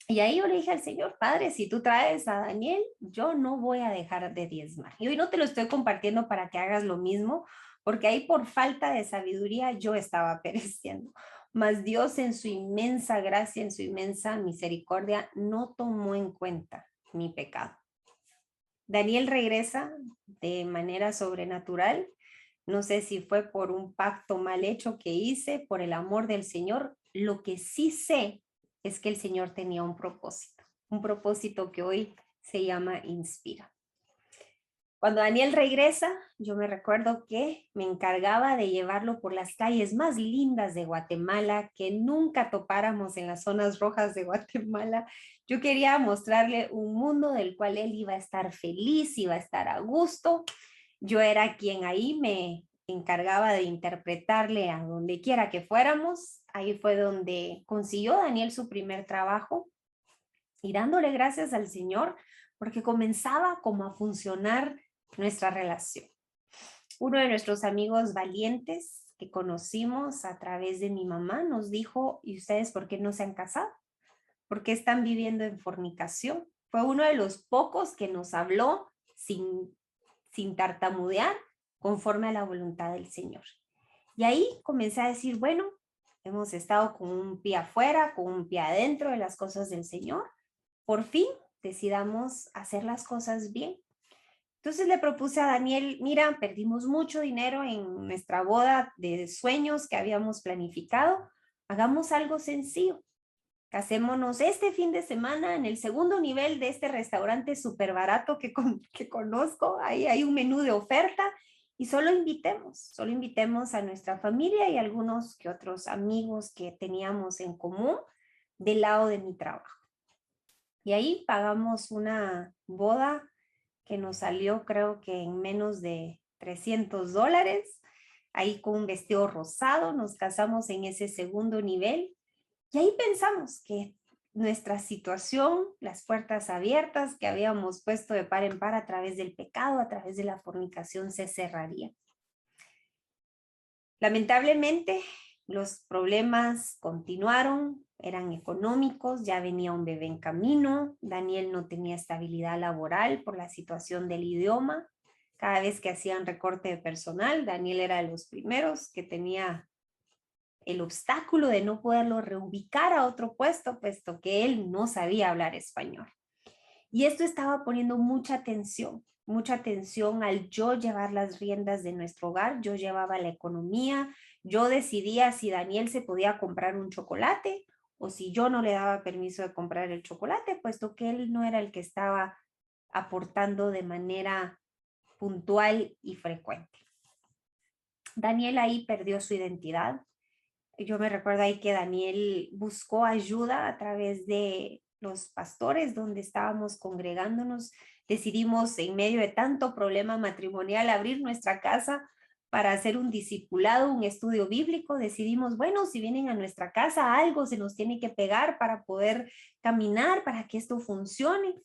Y ahí yo le dije al Señor, Padre, si tú traes a Daniel, yo no voy a dejar de diezmar. Y hoy no te lo estoy compartiendo para que hagas lo mismo, porque ahí por falta de sabiduría yo estaba pereciendo. Mas Dios en su inmensa gracia, en su inmensa misericordia, no tomó en cuenta mi pecado. Daniel regresa de manera sobrenatural. No sé si fue por un pacto mal hecho que hice, por el amor del Señor. Lo que sí sé es que el Señor tenía un propósito que hoy se llama Inspira. Cuando Daniel regresa, yo me recuerdo que me encargaba de llevarlo por las calles más lindas de Guatemala, que nunca topáramos en las zonas rojas de Guatemala. Yo quería mostrarle un mundo del cual él iba a estar feliz, iba a estar a gusto. Yo era quien ahí me encargaba de interpretarle a donde quiera que fuéramos. Ahí fue donde consiguió Daniel su primer trabajo, y dándole gracias al Señor porque comenzaba como a funcionar nuestra relación. Uno de nuestros amigos valientes que conocimos a través de mi mamá nos dijo, ¿y ustedes por qué no se han casado? ¿Por qué están viviendo en fornicación? Fue uno de los pocos que nos habló sin tartamudear, conforme a la voluntad del Señor. Y ahí comencé a decir, bueno, hemos estado con un pie afuera, con un pie adentro de las cosas del Señor. Por fin decidamos hacer las cosas bien. Entonces le propuse a Daniel, mira, perdimos mucho dinero en nuestra boda de sueños que habíamos planificado. Hagamos algo sencillo. Casémonos este fin de semana en el segundo nivel de este restaurante súper barato que conozco. Ahí hay un menú de oferta y solo invitemos a nuestra familia y algunos que otros amigos que teníamos en común del lado de mi trabajo. Y ahí pagamos una boda que nos salió creo que en menos de $300. Ahí con un vestido rosado nos casamos en ese segundo nivel. Y ahí pensamos que nuestra situación, las puertas abiertas que habíamos puesto de par en par a través del pecado, a través de la fornicación, se cerrarían. Lamentablemente, los problemas continuaron, eran económicos, ya venía un bebé en camino, Daniel no tenía estabilidad laboral por la situación del idioma. Cada vez que hacían recorte de personal, Daniel era de los primeros que tenía el obstáculo de no poderlo reubicar a otro puesto, puesto que él no sabía hablar español. Y esto estaba poniendo mucha tensión al yo llevar las riendas de nuestro hogar. Yo llevaba la economía, yo decidía si Daniel se podía comprar un chocolate o si yo no le daba permiso de comprar el chocolate, puesto que él no era el que estaba aportando de manera puntual y frecuente. Daniel ahí perdió su identidad. Yo me recuerdo ahí que Daniel buscó ayuda a través de los pastores donde estábamos congregándonos. Decidimos en medio de tanto problema matrimonial abrir nuestra casa para hacer un discipulado, un estudio bíblico. Decidimos, bueno, si vienen a nuestra casa, algo se nos tiene que pegar para poder caminar, para que esto funcione.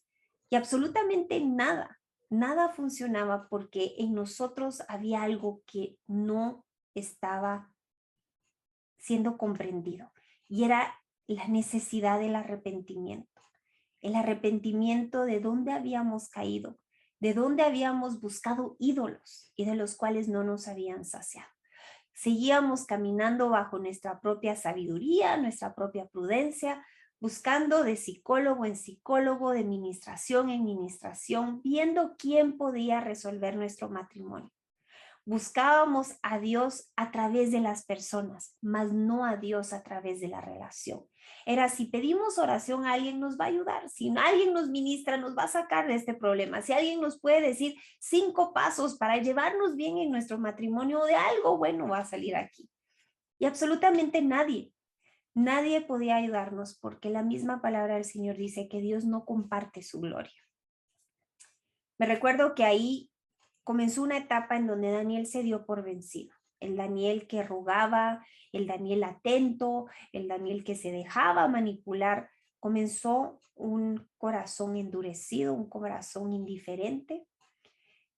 Y absolutamente nada funcionaba porque en nosotros había algo que no estaba siendo comprendido, y era la necesidad del arrepentimiento. El arrepentimiento de dónde habíamos caído, de dónde habíamos buscado ídolos y de los cuales no nos habían saciado. Seguíamos caminando bajo nuestra propia sabiduría, nuestra propia prudencia, buscando de psicólogo en psicólogo, de ministración en ministración, viendo quién podía resolver nuestro matrimonio. Buscábamos a Dios a través de las personas, mas no a Dios a través de la relación. Era, si pedimos oración a alguien nos va a ayudar, si alguien nos ministra nos va a sacar de este problema, si alguien nos puede decir 5 pasos para llevarnos bien en nuestro matrimonio, de algo bueno va a salir aquí. Y absolutamente nadie podía ayudarnos, porque la misma palabra del Señor dice que Dios no comparte su gloria. Me recuerdo que ahí comenzó una etapa en donde Daniel se dio por vencido. El Daniel que rogaba, el Daniel atento, el Daniel que se dejaba manipular, comenzó un corazón endurecido, un corazón indiferente,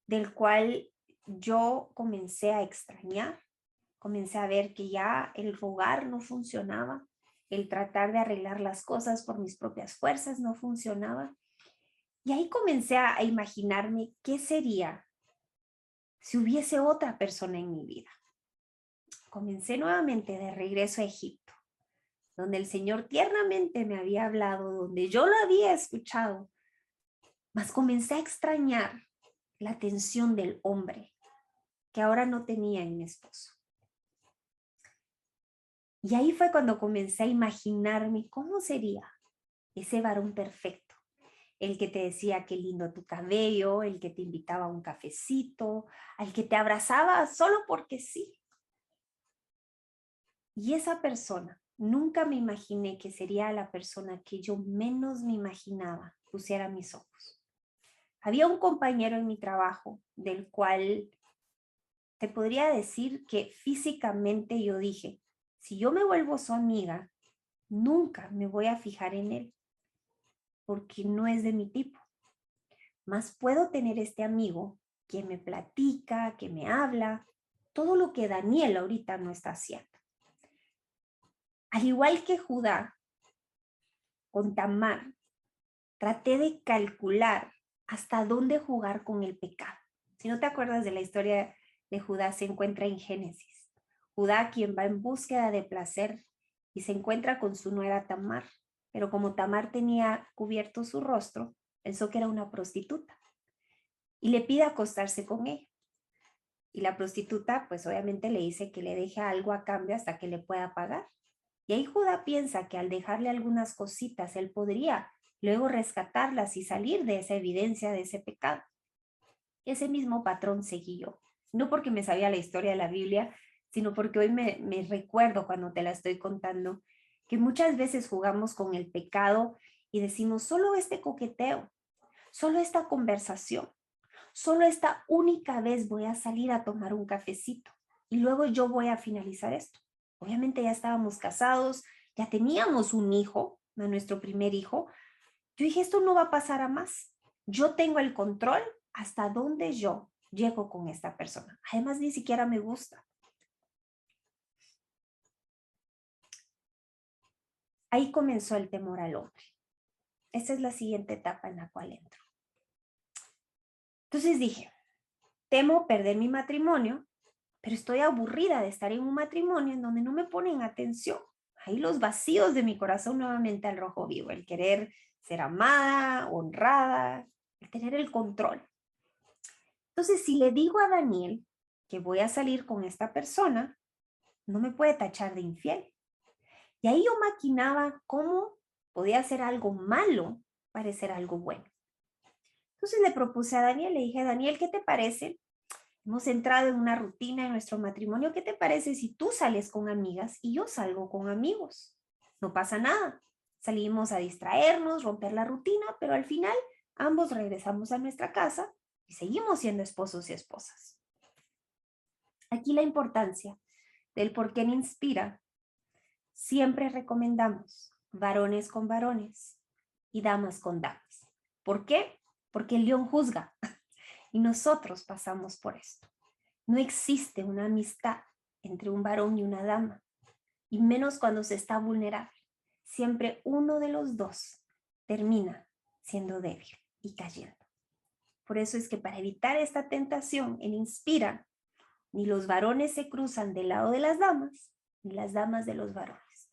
del cual yo comencé a extrañar, comencé a ver que ya el rogar no funcionaba, el tratar de arreglar las cosas por mis propias fuerzas no funcionaba. Y ahí comencé a imaginarme qué sería si hubiese otra persona en mi vida. Comencé nuevamente de regreso a Egipto, donde el Señor tiernamente me había hablado, donde yo lo había escuchado, mas comencé a extrañar la atención del hombre que ahora no tenía en mi esposo. Y ahí fue cuando comencé a imaginarme cómo sería ese varón perfecto, el que te decía qué lindo tu cabello, el que te invitaba a un cafecito, al que te abrazaba solo porque sí. Y esa persona, nunca me imaginé que sería la persona que yo menos me imaginaba pusiera mis ojos. Había un compañero en mi trabajo del cual te podría decir que físicamente yo dije, si yo me vuelvo su amiga, nunca me voy a fijar en él, porque no es de mi tipo. Más puedo tener este amigo que me platica, que me habla, todo lo que Daniel ahorita no está haciendo. Al igual que Judá, con Tamar, traté de calcular hasta dónde jugar con el pecado. Si no te acuerdas de la historia de Judá, se encuentra en Génesis. Judá, quien va en búsqueda de placer y se encuentra con su nuera Tamar, pero como Tamar tenía cubierto su rostro, pensó que era una prostituta y le pide acostarse con ella. Y la prostituta, pues obviamente le dice que le deje algo a cambio hasta que le pueda pagar. Y ahí Judá piensa que al dejarle algunas cositas, él podría luego rescatarlas y salir de esa evidencia, de ese pecado. Ese mismo patrón seguí yo. No porque me sabía la historia de la Biblia, sino porque hoy me recuerdo cuando te la estoy contando, que muchas veces jugamos con el pecado y decimos, solo este coqueteo, solo esta conversación, solo esta única vez voy a salir a tomar un cafecito y luego yo voy a finalizar esto. Obviamente ya estábamos casados, ya teníamos un hijo, a nuestro primer hijo, yo dije, esto no va a pasar a más. Yo tengo el control hasta donde yo llego con esta persona. Además, ni siquiera me gusta. Ahí comenzó el temor al hombre. Esa es la siguiente etapa en la cual entro. Entonces dije, temo perder mi matrimonio, pero estoy aburrida de estar en un matrimonio en donde no me ponen atención. Ahí los vacíos de mi corazón nuevamente al rojo vivo, el querer ser amada, honrada, el tener el control. Entonces, si le digo a Daniel que voy a salir con esta persona, no me puede tachar de infiel. Y ahí yo maquinaba cómo podía hacer algo malo parecer algo bueno. Entonces le propuse a Daniel, le dije, Daniel, ¿qué te parece? Hemos entrado en una rutina en nuestro matrimonio. ¿Qué te parece si tú sales con amigas y yo salgo con amigos? No pasa nada. Salimos a distraernos, romper la rutina, pero al final ambos regresamos a nuestra casa y seguimos siendo esposos y esposas. Aquí la importancia del por qué me inspira. Siempre recomendamos varones con varones y damas con damas. ¿Por qué? Porque el león juzga y nosotros pasamos por esto. No existe una amistad entre un varón y una dama, y menos cuando se está vulnerable. Siempre uno de los dos termina siendo débil y cayendo. Por eso es que para evitar esta tentación en Inspira, ni los varones se cruzan del lado de las damas, ni las damas de los varones,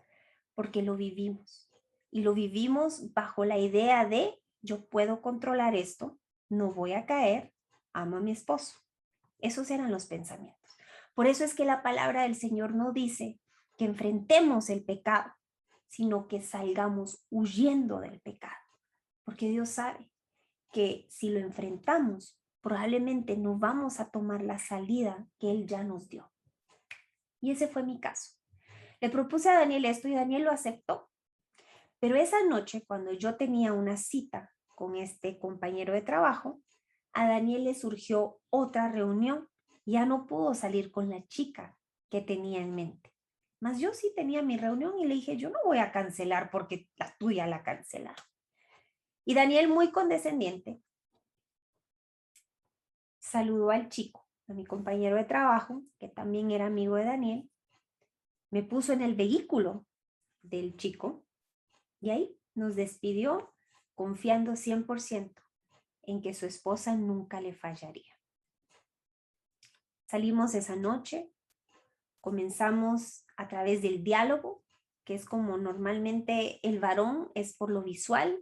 porque lo vivimos. Y lo vivimos bajo la idea de yo puedo controlar esto, no voy a caer, amo a mi esposo. Esos eran los pensamientos. Por eso es que la palabra del Señor no dice que enfrentemos el pecado, sino que salgamos huyendo del pecado. Porque Dios sabe que si lo enfrentamos, probablemente no vamos a tomar la salida que Él ya nos dio. Y ese fue mi caso. Le propuse a Daniel esto y Daniel lo aceptó. Pero esa noche, cuando yo tenía una cita con este compañero de trabajo, a Daniel le surgió otra reunión. Ya no pudo salir con la chica que tenía en mente. Mas yo sí tenía mi reunión y le dije, yo no voy a cancelar porque la tuya la cancelaron. Y Daniel, muy condescendiente, saludó al chico, a mi compañero de trabajo, que también era amigo de Daniel, me puso en el vehículo del chico y ahí nos despidió confiando 100% en que su esposa nunca le fallaría. Salimos esa noche, comenzamos a través del diálogo, que es como normalmente el varón es por lo visual,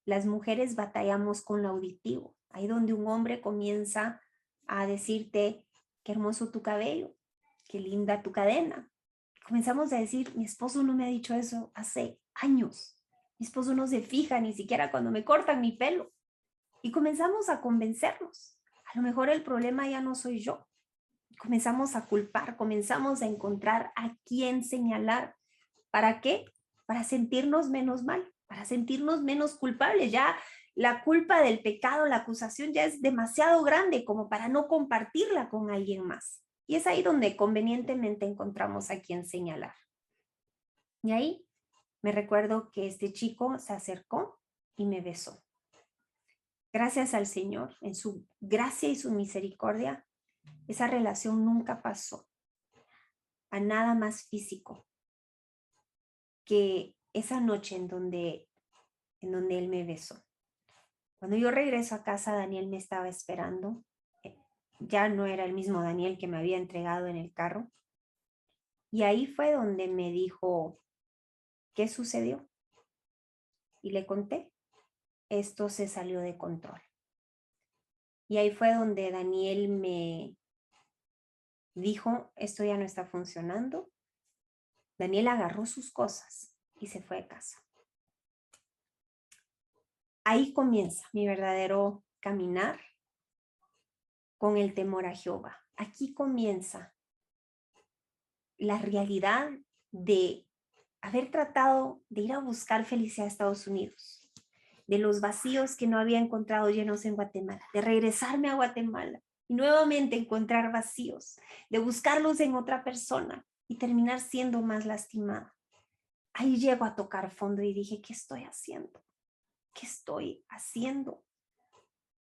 las mujeres batallamos con lo auditivo, ahí donde un hombre comienza a decirte, qué hermoso tu cabello, qué linda tu cadena. Comenzamos a decir, mi esposo no me ha dicho eso hace años, mi esposo no se fija ni siquiera cuando me cortan mi pelo. Y comenzamos a convencernos, a lo mejor el problema ya no soy yo. Comenzamos a culpar, comenzamos a encontrar a quién señalar. ¿Para qué? Para sentirnos menos mal, para sentirnos menos culpables. Ya la culpa del pecado, la acusación ya es demasiado grande como para no compartirla con alguien más. Y es ahí donde convenientemente encontramos a quién señalar. Y ahí me recuerdo que este chico se acercó y me besó. Gracias al Señor, en su gracia y su misericordia, esa relación nunca pasó a nada más físico que esa noche en donde él me besó. Cuando yo regreso a casa, Daniel me estaba esperando. Ya no era el mismo Daniel que me había entregado en el carro. Y ahí fue donde me dijo, ¿qué sucedió? Y le conté, esto se salió de control. Y ahí fue donde Daniel me dijo, esto ya no está funcionando. Daniel agarró sus cosas y se fue de casa. Ahí comienza mi verdadero caminar con el temor a Jehová. Aquí comienza la realidad de haber tratado de ir a buscar felicidad a Estados Unidos, de los vacíos que no había encontrado llenos en Guatemala, de regresarme a Guatemala y nuevamente encontrar vacíos, de buscarlos en otra persona y terminar siendo más lastimada. ahí llego a tocar fondo y dije, ¿qué estoy haciendo? ¿Qué estoy haciendo?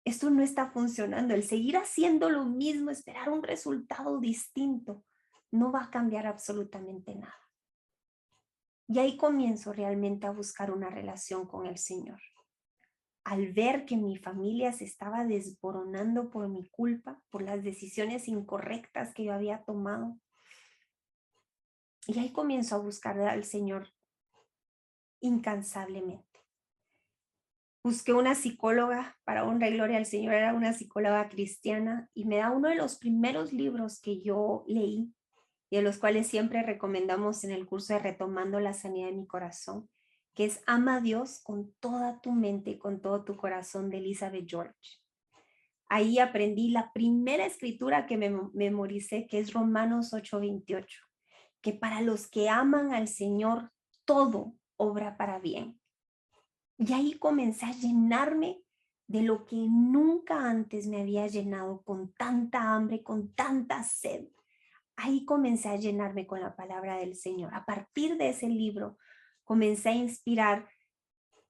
Esto no está funcionando. El seguir haciendo lo mismo, esperar un resultado distinto, no va a cambiar absolutamente nada. Y ahí comienzo realmente a buscar una relación con el Señor. Al ver que mi familia se estaba desboronando por mi culpa, por las decisiones incorrectas que yo había tomado. Y ahí comienzo a buscar al Señor incansablemente. Busqué una psicóloga, para honra y gloria al Señor, era una psicóloga cristiana, y me da uno de los primeros libros que yo leí, y de los cuales siempre recomendamos en el curso de Retomando la Sanidad de mi Corazón, que es Ama a Dios con toda tu mente y con todo tu corazón, de Elizabeth George. Ahí aprendí la primera escritura que me memoricé, que es Romanos 8:28, que para los que aman al Señor, todo obra para bien. Y ahí comencé a llenarme de lo que nunca antes me había llenado, con tanta hambre, con tanta sed. Ahí comencé a llenarme con la palabra del Señor. A partir de ese libro, comencé a inspirar.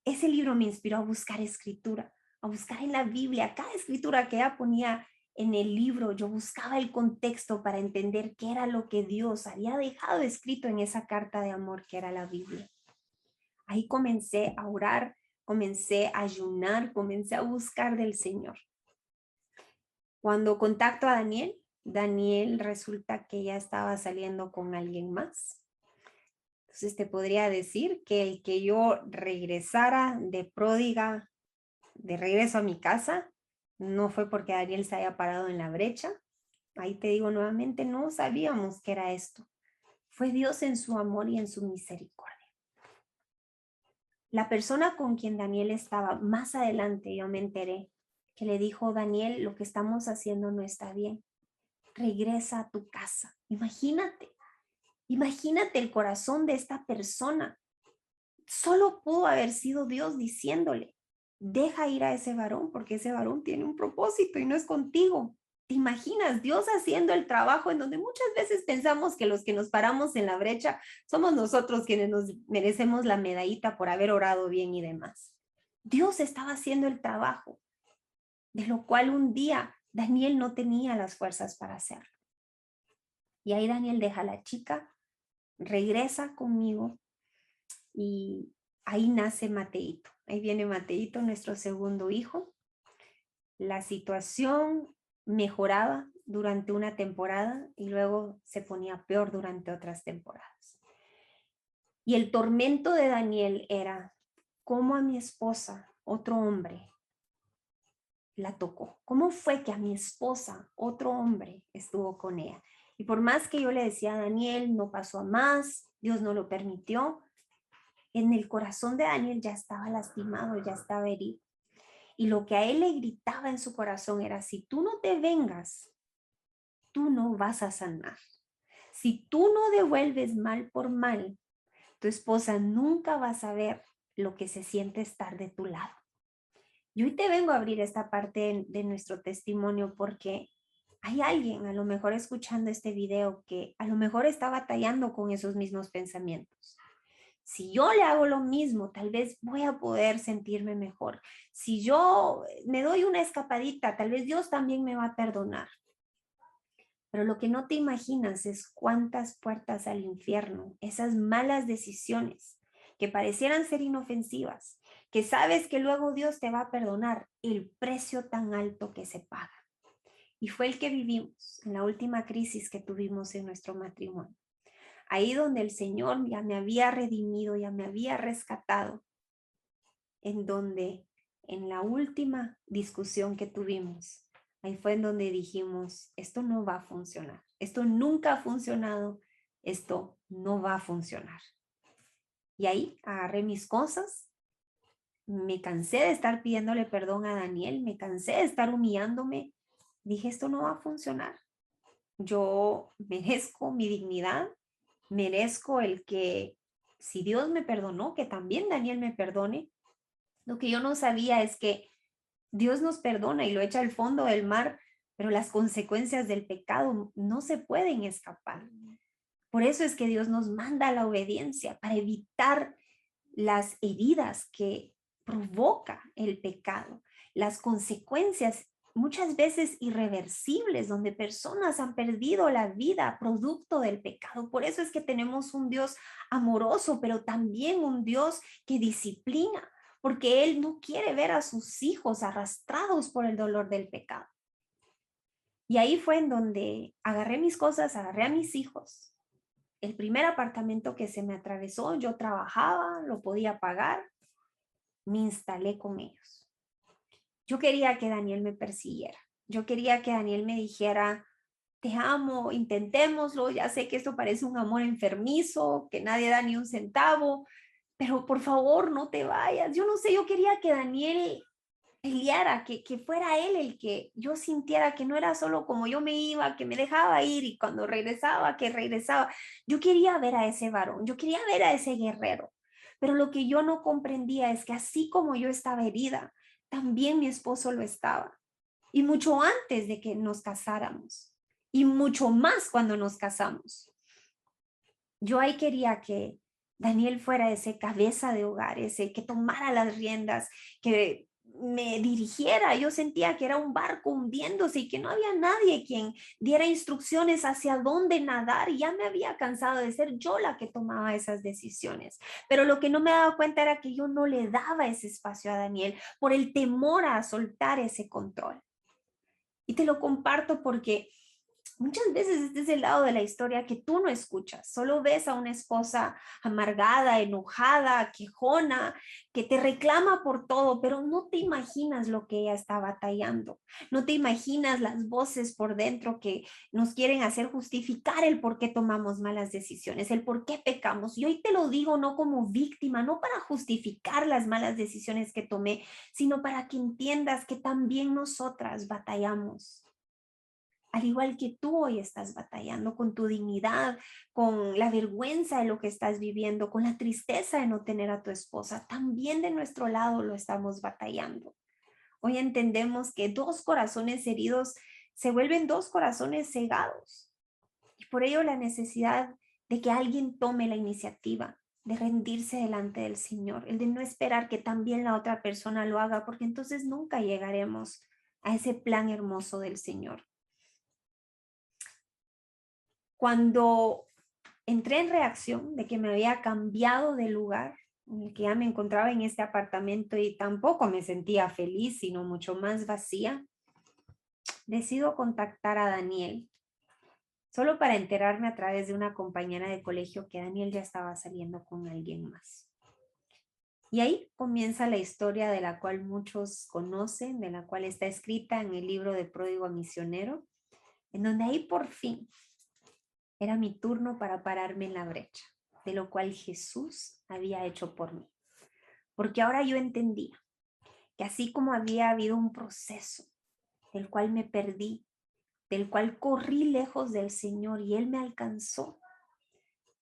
Ese libro me inspiró a buscar escritura, a buscar en la Biblia. Cada escritura que ella ponía en el libro, yo buscaba el contexto para entender qué era lo que Dios había dejado escrito en esa carta de amor que era la Biblia. Ahí comencé a orar, comencé a ayunar, comencé a buscar del Señor. Cuando contacto a Daniel resulta que ya estaba saliendo con alguien más. Entonces te podría decir que el que yo regresara de pródiga, de regreso a mi casa, no fue porque Daniel se haya parado en la brecha. Ahí te digo nuevamente, no sabíamos qué era esto. Fue Dios en su amor y en su misericordia. La persona con quien Daniel estaba, más adelante yo me enteré que le dijo: Daniel, lo que estamos haciendo no está bien. Regresa a tu casa. Imagínate el corazón de esta persona. Solo pudo haber sido Dios diciéndole: deja ir a ese varón, porque ese varón tiene un propósito y no es contigo. ¿Te imaginas Dios haciendo el trabajo en donde muchas veces pensamos que los que nos paramos en la brecha somos nosotros quienes nos merecemos la medallita por haber orado bien y demás? Dios estaba haciendo el trabajo, de lo cual un día Daniel no tenía las fuerzas para hacerlo. Y ahí Daniel deja a la chica, regresa conmigo, y ahí nace Mateito. Ahí viene Mateito, nuestro segundo hijo. La situación mejoraba durante una temporada y luego se ponía peor durante otras temporadas. Y el tormento de Daniel era cómo a mi esposa, otro hombre, la tocó. ¿Cómo fue que a mi esposa, otro hombre, estuvo con ella? Y por más que yo le decía a Daniel, no pasó a más, Dios no lo permitió, en el corazón de Daniel ya estaba lastimado, ya estaba herido. Y lo que a él le gritaba en su corazón era: si tú no te vengas, tú no vas a sanar. Si tú no devuelves mal por mal, tu esposa nunca va a saber lo que se siente estar de tu lado. Y hoy te vengo a abrir esta parte de nuestro testimonio porque hay alguien a lo mejor escuchando este video que a lo mejor está batallando con esos mismos pensamientos. Si yo le hago lo mismo, tal vez voy a poder sentirme mejor. Si yo me doy una escapadita, tal vez Dios también me va a perdonar. Pero lo que no te imaginas es cuántas puertas al infierno, esas malas decisiones que parecieran ser inofensivas, que sabes que luego Dios te va a perdonar, el precio tan alto que se paga. Y fue el que vivimos en la última crisis que tuvimos en nuestro matrimonio. Ahí donde el Señor ya me había redimido, ya me había rescatado, en donde en la última discusión que tuvimos, ahí fue en donde dijimos: esto no va a funcionar, esto nunca ha funcionado, esto no va a funcionar. Y ahí agarré mis cosas, me cansé de estar pidiéndole perdón a Daniel, me cansé de estar humillándome, dije: esto no va a funcionar. Yo merezco mi dignidad, merezco el que, si Dios me perdonó, que también Daniel me perdone. Lo que yo no sabía es que Dios nos perdona y lo echa al fondo del mar, pero las consecuencias del pecado no se pueden escapar. Por eso es que Dios nos manda la obediencia, para evitar las heridas que provoca el pecado, las consecuencias muchas veces irreversibles, donde personas han perdido la vida producto del pecado. Por eso es que tenemos un Dios amoroso, pero también un Dios que disciplina, porque Él no quiere ver a sus hijos arrastrados por el dolor del pecado. Y ahí fue en donde agarré mis cosas, agarré a mis hijos. El primer apartamento que se me atravesó, yo trabajaba, lo podía pagar, me instalé con ellos. Yo quería que Daniel me persiguiera. Yo quería que Daniel me dijera, te amo, intentémoslo, ya sé que esto parece un amor enfermizo, que nadie da ni un centavo, pero por favor no te vayas. Yo no sé, yo quería que Daniel peleara, que fuera él el que yo sintiera que no era solo como yo me iba, que me dejaba ir y cuando regresaba, que regresaba. Yo quería ver a ese varón, yo quería ver a ese guerrero, pero lo que yo no comprendía es que así como yo estaba herida, también mi esposo lo estaba. Y mucho antes de que nos casáramos, y mucho más cuando nos casamos. Yo ahí quería que Daniel fuera ese cabeza de hogar, ese que tomara las riendas, que me dirigiera. Yo sentía que era un barco hundiéndose y que no había nadie quien diera instrucciones hacia dónde nadar. Y ya me había cansado de ser yo la que tomaba esas decisiones. Pero lo que no me daba cuenta era que yo no le daba ese espacio a Daniel por el temor a soltar ese control. Y te lo comparto porque muchas veces este es el lado de la historia que tú no escuchas. Solo ves a una esposa amargada, enojada, quejona, que te reclama por todo, pero no te imaginas lo que ella está batallando. No te imaginas las voces por dentro que nos quieren hacer justificar el por qué tomamos malas decisiones, el por qué pecamos. Y hoy te lo digo no como víctima, no para justificar las malas decisiones que tomé, sino para que entiendas que también nosotras batallamos. Al igual que tú hoy estás batallando con tu dignidad, con la vergüenza de lo que estás viviendo, con la tristeza de no tener a tu esposa, también de nuestro lado lo estamos batallando. Hoy entendemos que dos corazones heridos se vuelven dos corazones cegados. Y por ello la necesidad de que alguien tome la iniciativa de rendirse delante del Señor, el de no esperar que también la otra persona lo haga, porque entonces nunca llegaremos a ese plan hermoso del Señor. Cuando entré en reacción de que me había cambiado de lugar, en el que ya me encontraba en este apartamento y tampoco me sentía feliz, sino mucho más vacía, decido contactar a Daniel, solo para enterarme a través de una compañera de colegio que Daniel ya estaba saliendo con alguien más. Y ahí comienza la historia de la cual muchos conocen, de la cual está escrita en el libro de Pródigo Misionero, en donde ahí por fin era mi turno para pararme en la brecha, de lo cual Jesús había hecho por mí. Porque ahora yo entendía que así como había habido un proceso del cual me perdí, del cual corrí lejos del Señor y Él me alcanzó,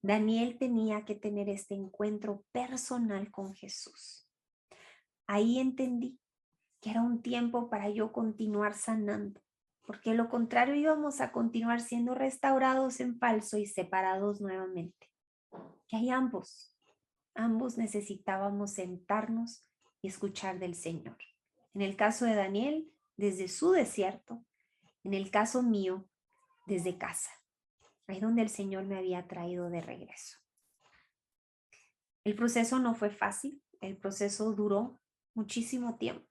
Daniel tenía que tener este encuentro personal con Jesús. Ahí entendí que era un tiempo para yo continuar sanando, porque de lo contrario íbamos a continuar siendo restaurados en falso y separados nuevamente. Que hay ambos necesitábamos sentarnos y escuchar del Señor. En el caso de Daniel, desde su desierto, en el caso mío, desde casa, ahí donde el Señor me había traído de regreso. El proceso no fue fácil, el proceso duró muchísimo tiempo.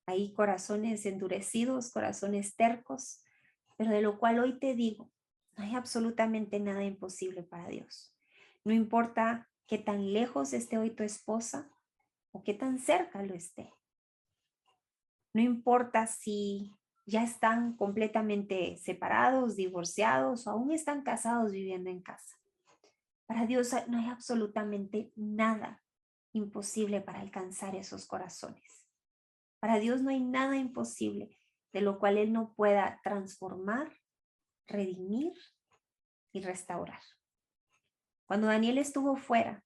Hay corazones endurecidos, corazones tercos, pero de lo cual hoy te digo, no hay absolutamente nada imposible para Dios. No importa qué tan lejos esté hoy tu esposa o qué tan cerca lo esté. No importa si ya están completamente separados, divorciados o aún están casados viviendo en casa. Para Dios no hay absolutamente nada imposible para alcanzar esos corazones. Para Dios no hay nada imposible de lo cual Él no pueda transformar, redimir y restaurar. Cuando Daniel estuvo fuera,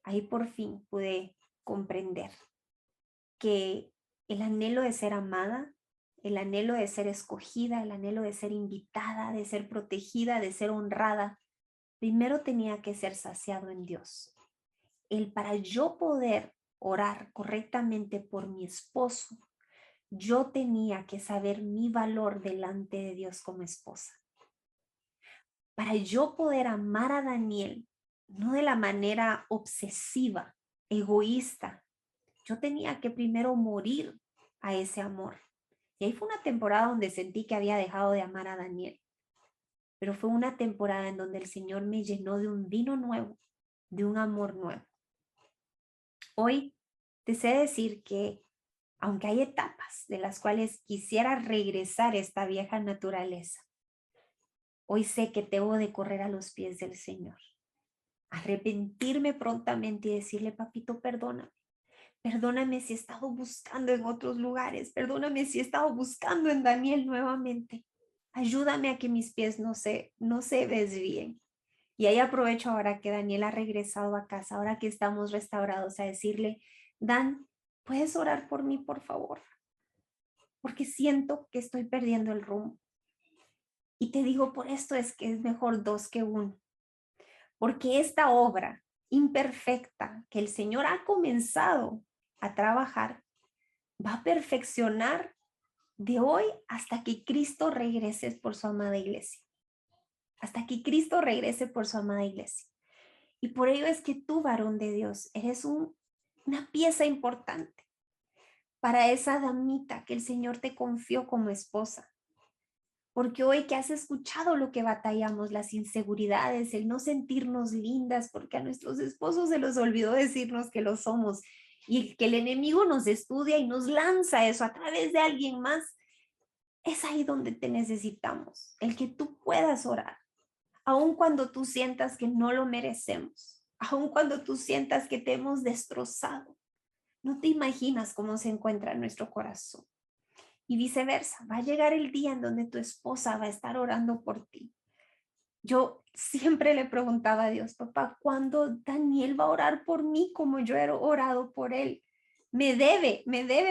ahí por fin pude comprender que el anhelo de ser amada, el anhelo de ser escogida, el anhelo de ser invitada, de ser protegida, de ser honrada, primero tenía que ser saciado en Dios. Para yo poder orar correctamente por mi esposo, yo tenía que saber mi valor delante de Dios como esposa. Para yo poder amar a Daniel, no de la manera obsesiva, egoísta, yo tenía que primero morir a ese amor. Y ahí fue una temporada donde sentí que había dejado de amar a Daniel. Pero fue una temporada en donde el Señor me llenó de un vino nuevo, de un amor nuevo. Hoy te sé decir que aunque hay etapas de las cuales quisiera regresar a esta vieja naturaleza, hoy sé que debo de correr a los pies del Señor, arrepentirme prontamente y decirle, papito, perdóname. Perdóname si he estado buscando en otros lugares. Perdóname si he estado buscando en Daniel nuevamente. Ayúdame a que mis pies no se desvíen. Y ahí aprovecho ahora que Daniel ha regresado a casa, ahora que estamos restaurados, a decirle, Dan, ¿puedes orar por mí, por favor? Porque siento que estoy perdiendo el rumbo. Y te digo, por esto es que es mejor dos que uno. Porque esta obra imperfecta que el Señor ha comenzado a trabajar, va a perfeccionar de hoy hasta que Cristo regrese por su amada iglesia. Hasta que Cristo regrese por su amada iglesia. Y por ello es que tú, varón de Dios, eres una pieza importante para esa damita que el Señor te confió como esposa. Porque hoy que has escuchado lo que batallamos, las inseguridades, el no sentirnos lindas, porque a nuestros esposos se les olvidó decirnos que lo somos, y que el enemigo nos estudia y nos lanza eso a través de alguien más, es ahí donde te necesitamos, el que tú puedas orar, aun cuando tú sientas que no lo merecemos, aun cuando tú sientas que te hemos destrozado. No te imaginas cómo se encuentra nuestro corazón. Y viceversa, va a llegar el día en donde tu esposa va a estar orando por ti. Yo siempre le preguntaba a Dios, papá, ¿cuándo Daniel va a orar por mí como yo he orado por él? Me debe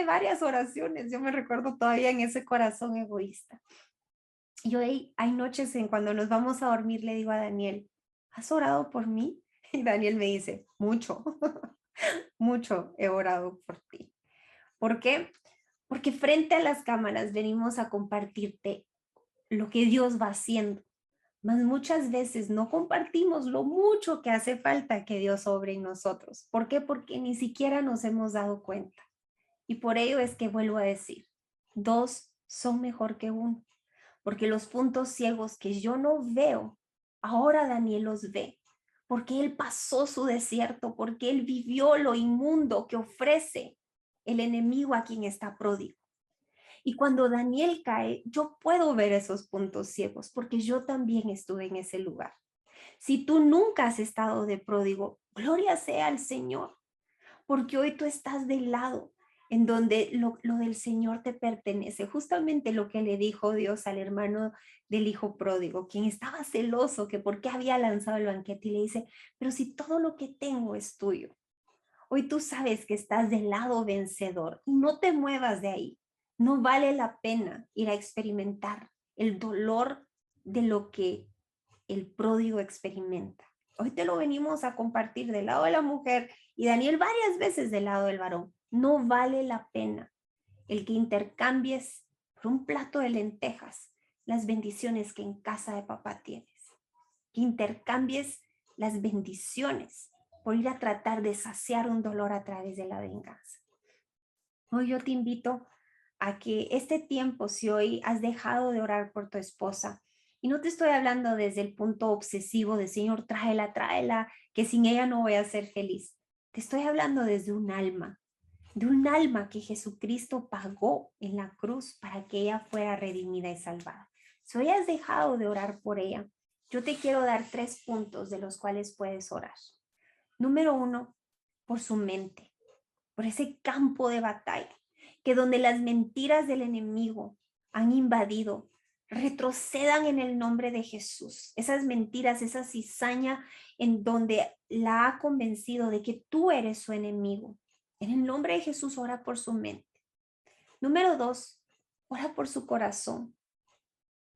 varias oraciones. Yo me recuerdo todavía en ese corazón egoísta. Yo hay noches en cuando nos vamos a dormir, le digo a Daniel, ¿has orado por mí? Y Daniel me dice, mucho, mucho he orado por ti. ¿Por qué? Porque frente a las cámaras venimos a compartirte lo que Dios va haciendo, mas muchas veces no compartimos lo mucho que hace falta que Dios obre en nosotros. ¿Por qué? Porque ni siquiera nos hemos dado cuenta. Y por ello es que vuelvo a decir, dos son mejor que uno, porque los puntos ciegos que yo no veo, ahora Daniel los ve, porque él pasó su desierto, porque él vivió lo inmundo que ofrece el enemigo a quien está pródigo. Y cuando Daniel cae, yo puedo ver esos puntos ciegos porque yo también estuve en ese lugar. Si tú nunca has estado de pródigo, gloria sea al Señor, porque hoy tú estás del lado en donde lo del Señor te pertenece. Justamente lo que le dijo Dios al hermano del hijo pródigo, quien estaba celoso que por qué había lanzado el banquete y le dice, pero si todo lo que tengo es tuyo. Hoy tú sabes que estás del lado vencedor y no te muevas de ahí. No vale la pena ir a experimentar el dolor de lo que el pródigo experimenta. Hoy te lo venimos a compartir del lado de la mujer y Daniel varias veces del lado del varón. No vale la pena el que intercambies por un plato de lentejas las bendiciones que en casa de papá tienes. Que intercambies las bendiciones por ir a tratar de saciar un dolor a través de la venganza. Hoy yo te invito a que este tiempo, si hoy has dejado de orar por tu esposa, y no te estoy hablando desde el punto obsesivo de Señor, tráela, que sin ella no voy a ser feliz. Te estoy hablando desde un alma, de un alma que Jesucristo pagó en la cruz para que ella fuera redimida y salvada. Si hoy has dejado de orar por ella, yo te quiero dar 3 puntos de los cuales puedes orar. Número 1, por su mente, por ese campo de batalla, que donde las mentiras del enemigo han invadido, retrocedan en el nombre de Jesús. Esas mentiras, esa cizaña en donde la ha convencido de que tú eres su enemigo. En el nombre de Jesús, ora por su mente. Número 2, ora por su corazón.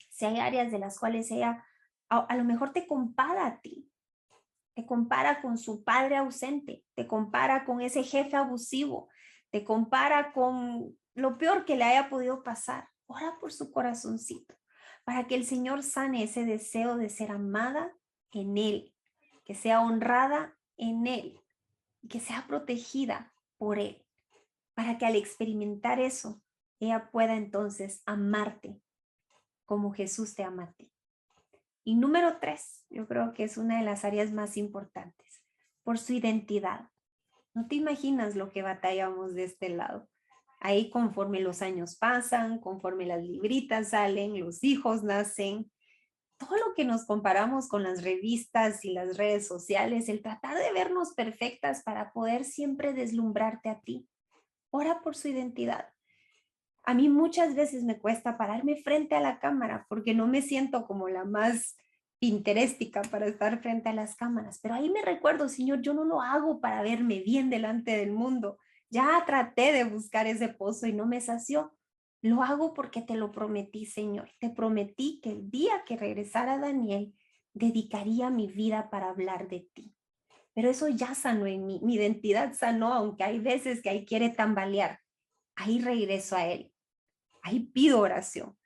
Si hay áreas de las cuales ella A lo mejor te compara a ti, te compara con su padre ausente, te compara con ese jefe abusivo, te compara con lo peor que le haya podido pasar. Ora por su corazoncito, para que el Señor sane ese deseo de ser amada en Él, que sea honrada en Él, y que sea protegida por Él, para que al experimentar eso, ella pueda entonces amarte como Jesús te ama a ti. Y número 3, yo creo que es una de las áreas más importantes, por su identidad. No te imaginas lo que batallamos de este lado. Ahí conforme los años pasan, conforme las libritas salen, los hijos nacen, todo lo que nos comparamos con las revistas y las redes sociales, el tratar de vernos perfectas para poder siempre deslumbrarte a ti. Ora por su identidad. A mí muchas veces me cuesta pararme frente a la cámara porque no me siento como la más pinteréstica para estar frente a las cámaras, pero ahí me recuerdo, Señor, yo no lo hago para verme bien delante del mundo. Ya traté de buscar ese pozo y no me sació. Lo hago porque te lo prometí, Señor. Te prometí que el día que regresara Daniel, dedicaría mi vida para hablar de ti. Pero eso ya sanó en mí, mi identidad sanó, aunque hay veces que ahí quiere tambalear. Ahí regreso a él. Ahí pido oración.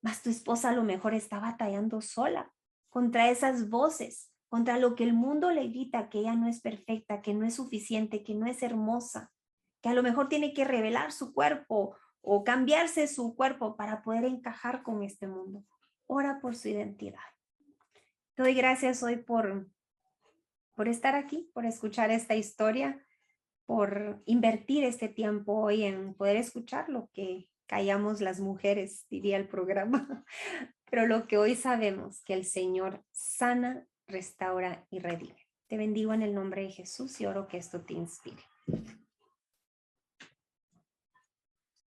Mas tu esposa a lo mejor está batallando sola contra esas voces, contra lo que el mundo le grita, que ella no es perfecta, que no es suficiente, que no es hermosa, que a lo mejor tiene que revelar su cuerpo o cambiarse su cuerpo para poder encajar con este mundo. Ora por su identidad. Te doy gracias hoy por estar aquí, por escuchar esta historia, por invertir este tiempo hoy en poder escuchar lo que callamos las mujeres, diría el programa, pero lo que hoy sabemos, que el Señor sana, restaura y redime. Te bendigo en el nombre de Jesús y oro que esto te inspire.